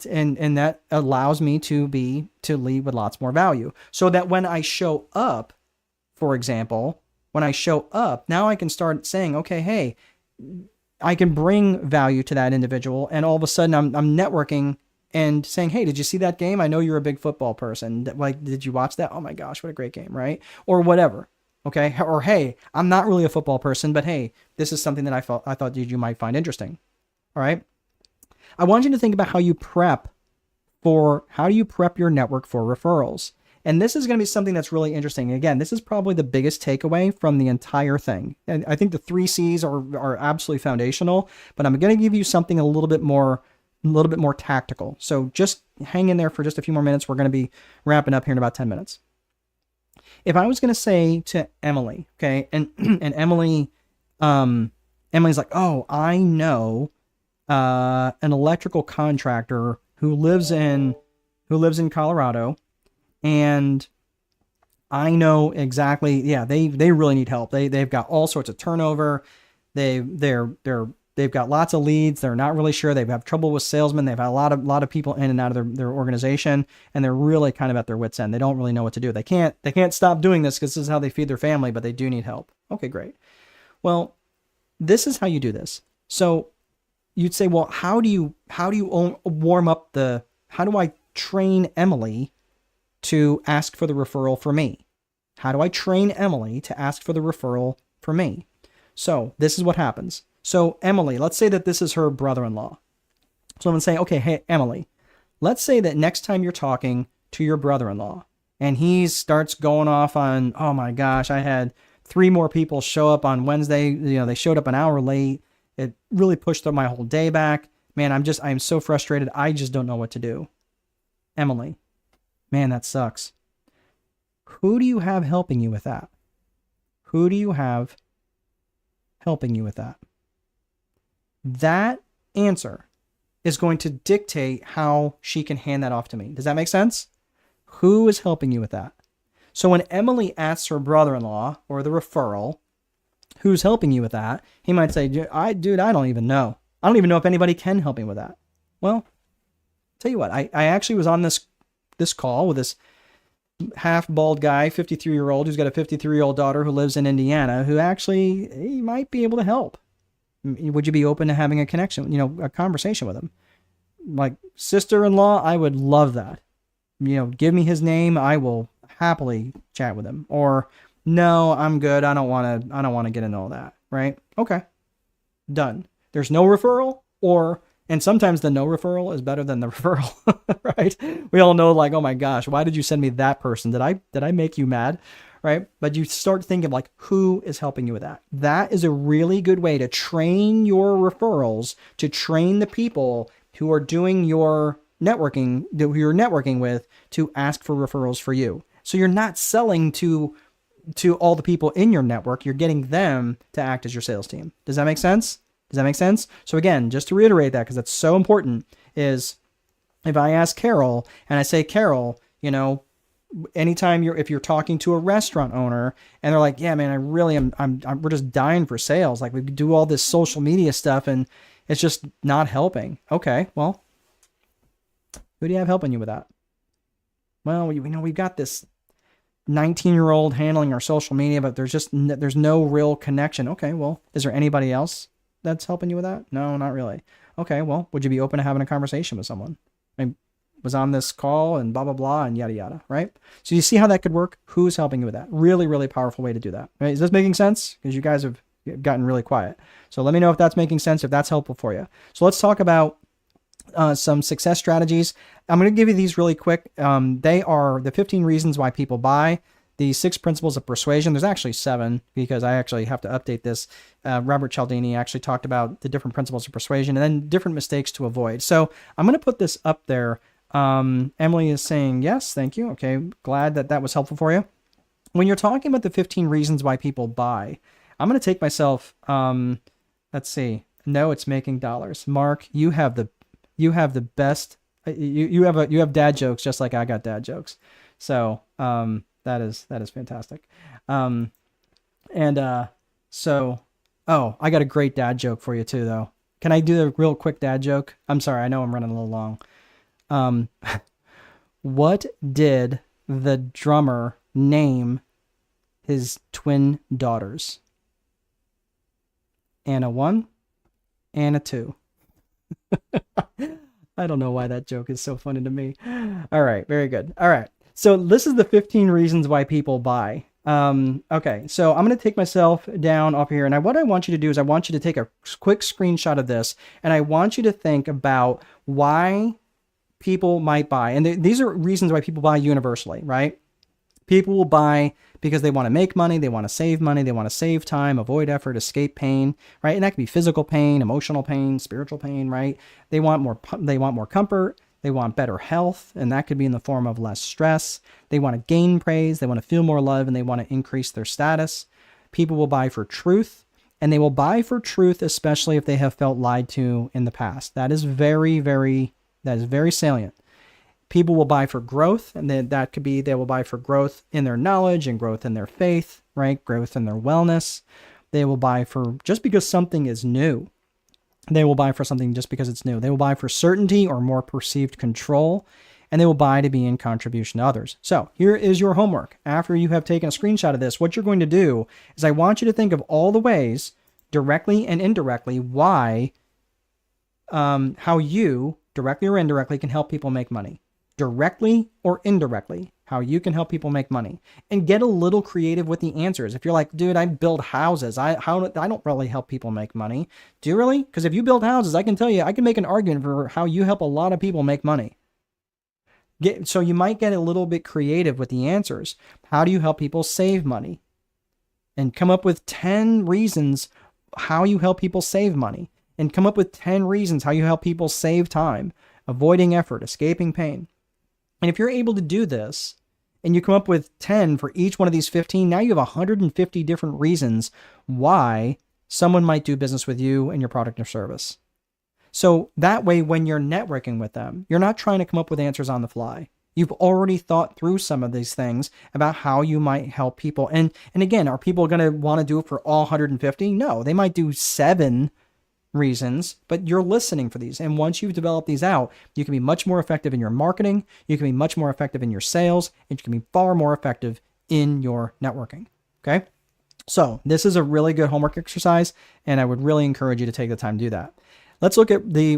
And that allows me to lead with lots more value. So that when I show up, for example, now I can start saying, okay, hey, I can bring value to that individual. And all of a sudden I'm networking and saying, hey, did you see that game? I know you're a big football person. Like, did you watch that? Oh my gosh, what a great game, right? Or whatever. Okay. Or, hey, I'm not really a football person, but hey, this is something that I thought you might find interesting. All right. I want you to think about how do you prep your network for referrals. And this is going to be something that's really interesting. Again, this is probably the biggest takeaway from the entire thing. And I think the 3 C's are absolutely foundational, but I'm going to give you something a little bit more tactical. So just hang in there for just a few more minutes. We're going to be wrapping up here in about 10 minutes. If I was going to say to Emily, okay, and Emily, Emily's like, oh, I know an electrical contractor who lives in Colorado, and I know exactly, yeah, they really need help. They've got all sorts of turnover. They've got lots of leads. They're not really sure. They have trouble with salesmen. They've had a lot of people in and out of their organization, and they're really kind of at their wits' end. They don't really know what to do. They can't stop doing this because this is how they feed their family, but they do need help. Okay, great. Well, this is how you do this. So you'd say, well, how do you warm up how do I train Emily to ask for the referral for me? How do I train Emily to ask for the referral for me? So this is what happens. So Emily, let's say that this is her brother-in-law. So I'm going to say, okay, hey, Emily, let's say that next time you're talking to your brother-in-law and he starts going off on, oh my gosh, I had 3 more people show up on Wednesday. They showed up an hour late. It really pushed my whole day back. Man, I'm so frustrated. I just don't know what to do. Emily, Man, that sucks. Who do you have helping you with that? Who do you have helping you with that? That answer is going to dictate how she can hand that off to me. Does that make sense? Who is helping you with that? So when Emily asks her brother-in-law or the referral, who's helping you with that, he might say, dude, I don't even know. I don't even know if anybody can help me with that. Well, tell you what, I actually was on this call with this half bald guy, 53-year-old, who's got a 53-year-old daughter who lives in Indiana, who actually, he might be able to help. Would you be open to having a connection, a conversation with him? Like, sister-in-law, I would love that. Give me his name. I will happily chat with him. Or, no, I'm good. I don't want to get into all that. Right? Okay. Done. There's no referral, and sometimes the no referral is better than the referral, right? We all know, like, oh my gosh, why did you send me that person? Did I make you mad? Right? But you start thinking, like, who is helping you with that? That is a really good way to train your referrals, to train the people who are doing your networking, who you're networking with, to ask for referrals for you. So you're not selling to all the people in your network. You're getting them to act as your sales team. Does that make sense? Does that make sense? So again, just to reiterate that, because that's so important, is if I ask Carol and I say, Carol, anytime if you're talking to a restaurant owner and they're like, yeah, man, I really am, we're just dying for sales. Like, we do all this social media stuff and it's just not helping. Okay, well, who do you have helping you with that? Well, we've got this 19-year-old handling our social media, but there's no real connection. Okay, well, is there anybody else that's helping you with that? No, not really. Okay, well, would you be open to having a conversation with someone? I was on this call and blah, blah, blah, and yada, yada, right? So you see how that could work? Who's helping you with that? Really, really powerful way to do that. Right? Is this making sense? Because you guys have gotten really quiet. So let me know if that's making sense, if that's helpful for you. So let's talk about some success strategies. I'm going to give you these really quick. They are the 15 reasons why people buy, the 6 principles of persuasion. There's actually 7 because I actually have to update this. Robert Cialdini actually talked about the different principles of persuasion and then different mistakes to avoid. So I'm going to put this up there. Emily is saying, yes, thank you. Okay. Glad that was helpful for you. When you're talking about the 15 reasons why people buy, I'm going to take myself, let's see. No, it's making dollars. Mark, you have the best, you have dad jokes just like I got dad jokes. So, that is fantastic. Oh, I got a great dad joke for you too, though. Can I do a real quick dad joke? I'm sorry. I know I'm running a little long. What did the drummer name his twin daughters? Anna 1, Anna 2. I don't know why that joke is so funny to me. All right. Very good. All right. So this is the 15 reasons why people buy. Okay. So I'm going to take myself down up here. And what I want you to do is I want you to take a quick screenshot of this. And I want you to think about why people might buy. And these are reasons why people buy universally, right? People will buy because they want to make money, they want to save money, they want to save time, avoid effort, escape pain, right? And that can be physical pain, emotional pain, spiritual pain, right? They want more comfort, they want better health, and that could be in the form of less stress. They want to gain praise, they want to feel more love, and they want to increase their status. People will buy for truth, and they will buy for truth, especially if they have felt lied to in the past. That is very, very salient. People will buy for growth, and that could be they will buy for growth in their knowledge and growth in their faith, right? Growth in their wellness. They will buy for just because something is new. They will buy for something just because it's new. They will buy for certainty or more perceived control, and they will buy to be in contribution to others. So here is your homework. After you have taken a screenshot of this, what you're going to do is I want you to think of all the ways, directly and indirectly, how you, directly or indirectly, can help people make money. Directly or indirectly, how you can help people make money, and get a little creative with the answers. If you're like, dude, I build houses. I don't really help people make money. Do you really? Because if you build houses, I can tell you, I can make an argument for how you help a lot of people make money. So you might get a little bit creative with the answers. How do you help people save money? And come up with 10 reasons how you help people save money. And come up with 10 reasons how you help people save time, avoiding effort, escaping pain. And if you're able to do this and you come up with 10 for each one of these 15, now you have 150 different reasons why someone might do business with you and your product or service. So that way, when you're networking with them, you're not trying to come up with answers on the fly. You've already thought through some of these things about how you might help people. And again, are people going to want to do it for all 150? No, they might do 7 reasons, but you're listening for these. And once you've developed these out, you can be much more effective in your marketing. You can be much more effective in your sales, and you can be far more effective in your networking. Okay. So this is a really good homework exercise, and I would really encourage you to take the time to do that. Let's look at the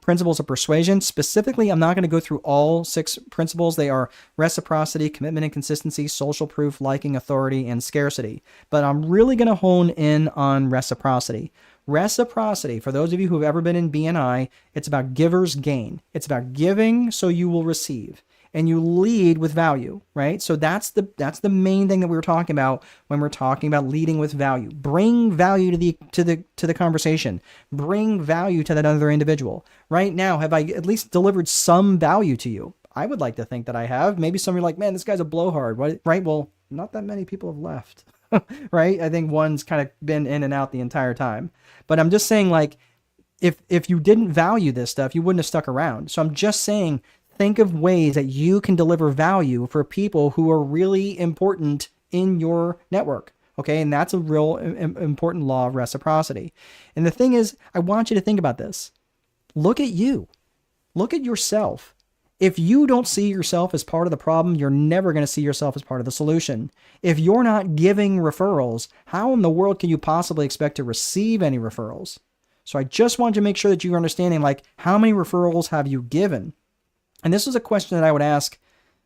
principles of persuasion. Specifically, I'm not going to go through all 6 principles. They are reciprocity, commitment and consistency, social proof, liking, authority, and scarcity. But I'm really going to hone in on reciprocity. Reciprocity, for those of you who have ever been in BNI, it's about givers gain. It's about giving so you will receive. And you lead with value, right? So that's the main thing that we were talking about when we're talking about leading with value. Bring value to the conversation. Bring value to that other individual. Right now, have I at least delivered some value to you? I would like to think that I have. Maybe some are like, man, this guy's a blowhard, right? Well, not that many people have left, right? I think one's kind of been in and out the entire time. But I'm just saying, like, if you didn't value this stuff, you wouldn't have stuck around. So I'm just saying, think of ways that you can deliver value for people who are really important in your network. Okay. And that's a real important law of reciprocity. And the thing is, I want you to think about this. Look at you. Look at yourself. If you don't see yourself as part of the problem, you're never going to see yourself as part of the solution. If you're not giving referrals, how in the world can you possibly expect to receive any referrals? So I just want you to make sure that you're understanding, like, how many referrals have you given? And this was a question that I would ask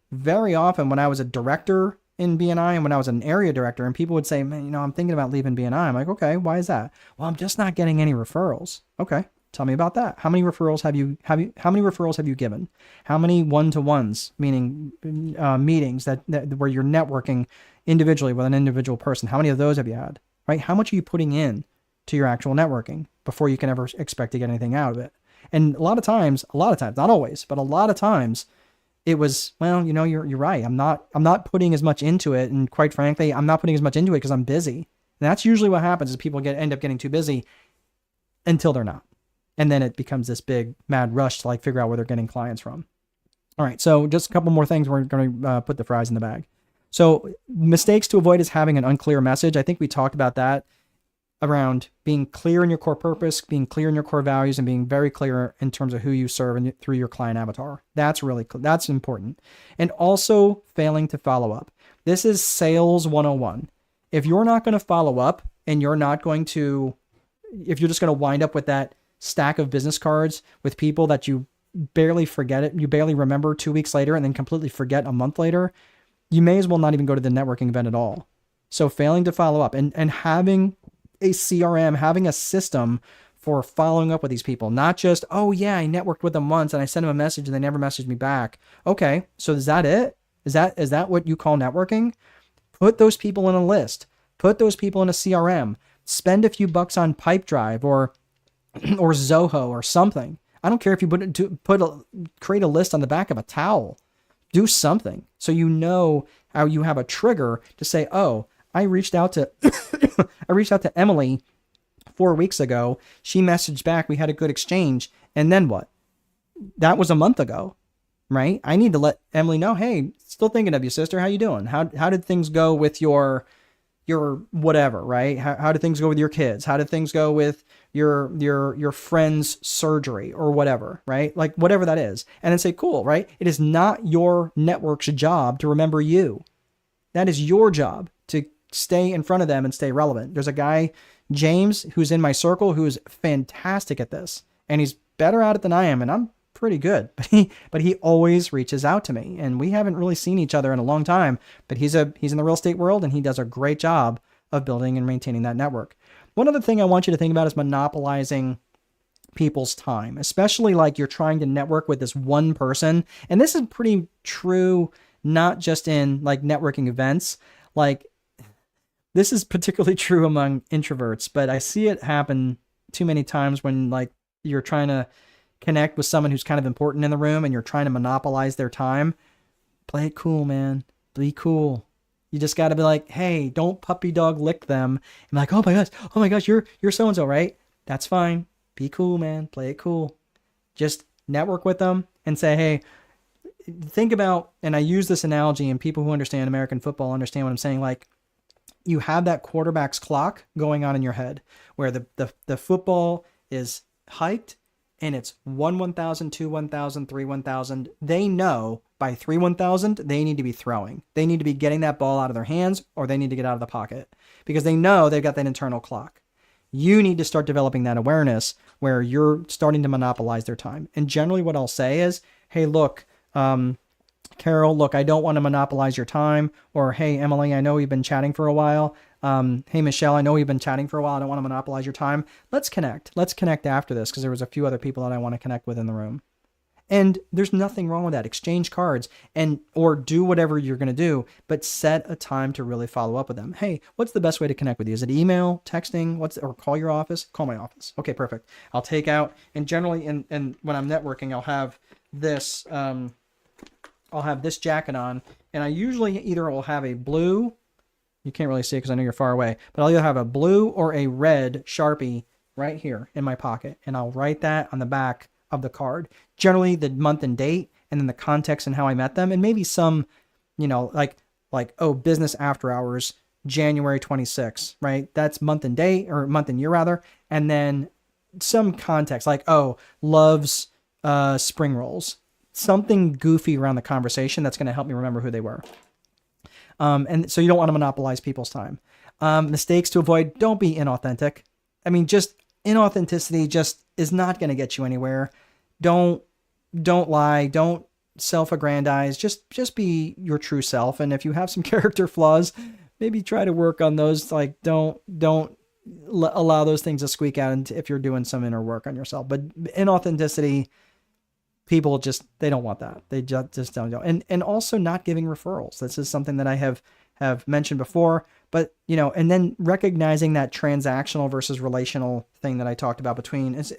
very often when I was a director in BNI and when I was an area director, and people would say, man, I'm thinking about leaving BNI. I'm like, okay, why is that? Well, I'm just not getting any referrals. Okay. Tell me about that. How many referrals have you given? How many one-to-ones, meaning meetings that where you're networking individually with an individual person? How many of those have you had? Right? How much are you putting in to your actual networking before you can ever expect to get anything out of it? And a lot of times, not always, but a lot of times it was, well, you're right. I'm not putting as much into it. And quite frankly, I'm not putting as much into it because I'm busy. And that's usually what happens is people end up getting too busy until they're not. And then it becomes this big mad rush to figure out where they're getting clients from. All right. So just a couple more things. We're going to put the fries in the bag. So mistakes to avoid is having an unclear message. I think we talked about that around being clear in your core purpose, being clear in your core values, and being very clear in terms of who you serve and through your client avatar. That's important. And also failing to follow up. This is sales 101. If you're not going to follow up and if you're just going to wind up with that stack of business cards with people that you barely remember 2 weeks later and then completely forget a month later, you may as well not even go to the networking event at all. So failing to follow up and having a CRM, having a system for following up with these people, not just, oh yeah, I networked with them once and I sent them a message and they never messaged me back. Okay. So is that it? Is that what you call networking? Put those people in a list, put those people in a CRM, spend a few bucks on Pipedrive or Zoho or something. I don't care if you create a list on the back of a towel, do something. So how you have a trigger to say, oh, I reached out to Emily 4 weeks ago. She messaged back. We had a good exchange. And then what? That was a month ago, right? I need to let Emily know, hey, still thinking of you, sister. How you doing? How did things go with your whatever, right? How did things go with your kids? How did things go with your friend's surgery or whatever, right? Like whatever that is. And then say, cool, right? It is not your network's job to remember you. That is your job to stay in front of them and stay relevant. There's a guy, James, who's in my circle, who is fantastic at this, and he's better at it than I am, and I'm pretty good. But he always reaches out to me, and we haven't really seen each other in a long time. But he's in the real estate world, and he does a great job of building and maintaining that network. One other thing I want you to think about is monopolizing people's time, especially like you're trying to network with this one person. And this is pretty true, not just in like networking events. Like this is particularly true among introverts, but I see it happen too many times when like you're trying to connect with someone who's kind of important in the room and you're trying to monopolize their time, play it cool, man. Be cool. You just got to be like, hey, don't puppy dog lick them. And like, oh my gosh, you're so-and-so, right? That's fine. Be cool, man. Play it cool. Just network with them and say, hey, think about, and I use this analogy, and people who understand American football understand what I'm saying. Like, you have that quarterback's clock going on in your head where the football is hiked and it's 1,000, 2, 1,000, 3, 1,000. They know by 3, 1,000, they need to be throwing. They need to be getting that ball out of their hands, or they need to get out of the pocket because they know they've got that internal clock. You need to start developing that awareness where you're starting to monopolize their time. And generally what I'll say is, hey, look, Carol, look, I don't want to monopolize your time. Or, hey, Emily, I know we've been chatting for a while. Hey, Michelle, I know we've been chatting for a while. I don't want to monopolize your time. Let's connect. Let's connect after this because there was a few other people that I want to connect with in the room. And there's nothing wrong with that. Exchange cards or do whatever you're going to do, but set a time to really follow up with them. Hey, what's the best way to connect with you? Is it email, texting, or call your office? Call my office. Okay, perfect. I'll take out, and generally and when I'm networking, I'll have this jacket on, and I usually either will have a blue, you can't really see it because I know you're far away, but I'll either have a blue or a red Sharpie right here in my pocket, and I'll write that on the back of the card, generally the month and date, and then the context and how I met them, and maybe some, like business after hours, January 26, right? That's month and date, or month and year rather, and then some context like, loves spring rolls, something goofy around the conversation that's going to help me remember who they were. And so you don't want to monopolize people's time. Mistakes to avoid: don't be inauthentic. I mean, just inauthenticity just is not going to get you anywhere. Don't lie. Don't self-aggrandize. Just be your true self. And if you have some character flaws, maybe try to work on those. Like, don't allow those things to squeak out if you're doing some inner work on yourself. But inauthenticity, people they don't want that. They just don't know. And also not giving referrals. This is something that I have mentioned before, but and then recognizing that transactional versus relational thing that I talked about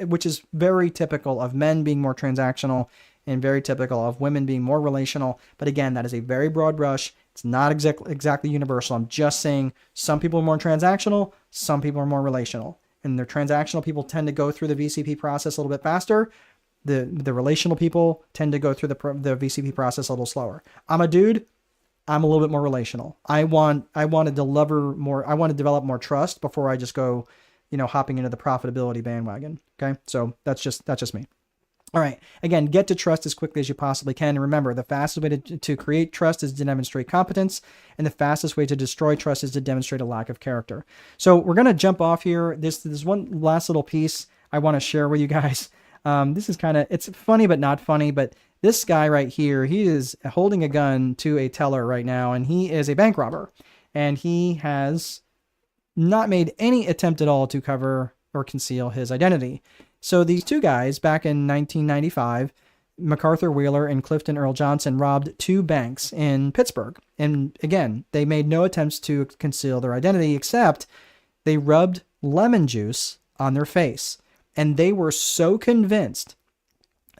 which is very typical of men being more transactional and very typical of women being more relational. But again, that is a very broad brush. It's not exactly universal. I'm just saying some people are more transactional, some people are more relational. And the transactional people tend to go through the VCP process a little bit faster. The relational people tend to go through the VCP process a little slower. I'm a dude. I'm a little bit more relational. I want to deliver more. I want to develop more trust before I just go, hopping into the profitability bandwagon. Okay. So that's just me. All right. Again, get to trust as quickly as you possibly can. And remember, the fastest way to create trust is to demonstrate competence. And the fastest way to destroy trust is to demonstrate a lack of character. So we're going to jump off here. There's one last little piece I want to share with you guys. This is it's funny, but not funny, but this guy right here, he is holding a gun to a teller right now, and he is a bank robber, and he has not made any attempt at all to cover or conceal his identity. So these two guys back in 1995, MacArthur Wheeler and Clifton Earl Johnson, robbed two banks in Pittsburgh. And again, they made no attempts to conceal their identity, except they rubbed lemon juice on their face. And they were so convinced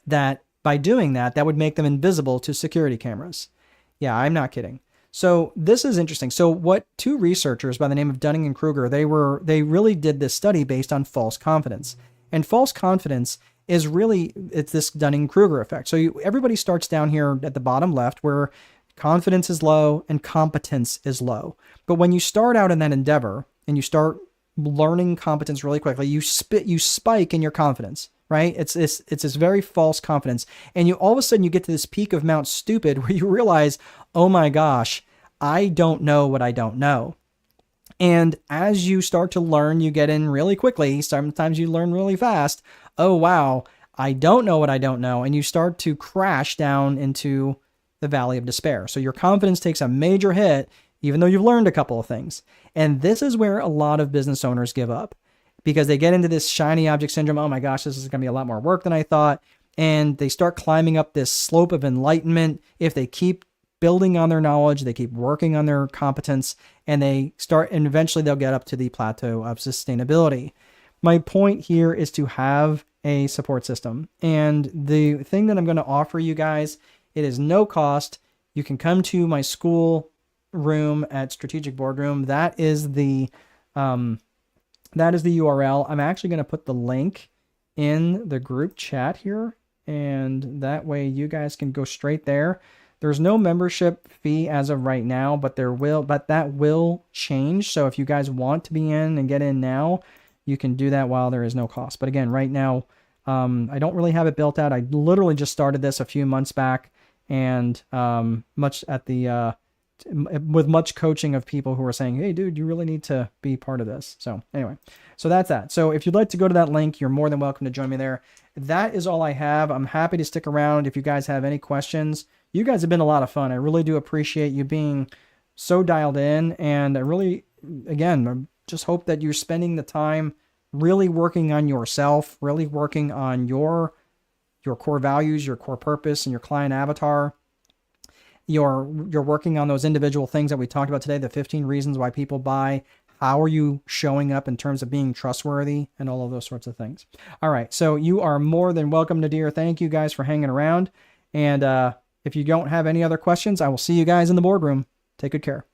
that by doing that would make them invisible to security cameras. Yeah, I'm not kidding. So this is interesting. So what two researchers by the name of Dunning and Kruger, they really did this study based on false confidence. And false confidence is really, it's this Dunning-Kruger effect. So everybody starts down here at the bottom left where confidence is low and competence is low. But when you start out in that endeavor and you start learning competence really quickly, you spike in your confidence, right? It's this very false confidence. And all of a sudden you get to this peak of Mount Stupid where you realize, oh my gosh, I don't know what I don't know. And as you start to learn, you get in really quickly. Sometimes you learn really fast. Oh, wow, I don't know what I don't know. And you start to crash down into the valley of despair. So your confidence takes a major hit, even though you've learned a couple of things. And this is where a lot of business owners give up because they get into this shiny object syndrome. Oh my gosh, this is going to be a lot more work than I thought. And they start climbing up this slope of enlightenment. If they keep building on their knowledge, they keep working on their competence, and eventually they'll get up to the plateau of sustainability. my point here is to have a support system. And the thing that I'm going to offer you guys, it is no cost. You can come to my school room at Strategic Boardroom. That is the URL. I'm actually going to put the link in the group chat here, and that way you guys can go straight there. There's no membership fee as of right now, but that will change. So if you guys want to be in and get in now, you can do that while there is no cost. But again, right now, I don't really have it built out. I literally just started this a few months back, and with much coaching of people who are saying, hey, dude, you really need to be part of this. So anyway, so that's that. So if you'd like to go to that link, you're more than welcome to join me there. That is all I have. I'm happy to stick around if you guys have any questions. You guys have been a lot of fun. I really do appreciate you being so dialed in. And I really, again, I just hope that you're spending the time really working on yourself, really working on your core values, your core purpose, and your client avatar. You're working on those individual things that we talked about today, the 15 reasons why people buy. How are you showing up in terms of being trustworthy and all of those sorts of things? All right. So you are more than welcome, Nadir. Thank you guys for hanging around. And if you don't have any other questions, I will see you guys in the boardroom. Take good care.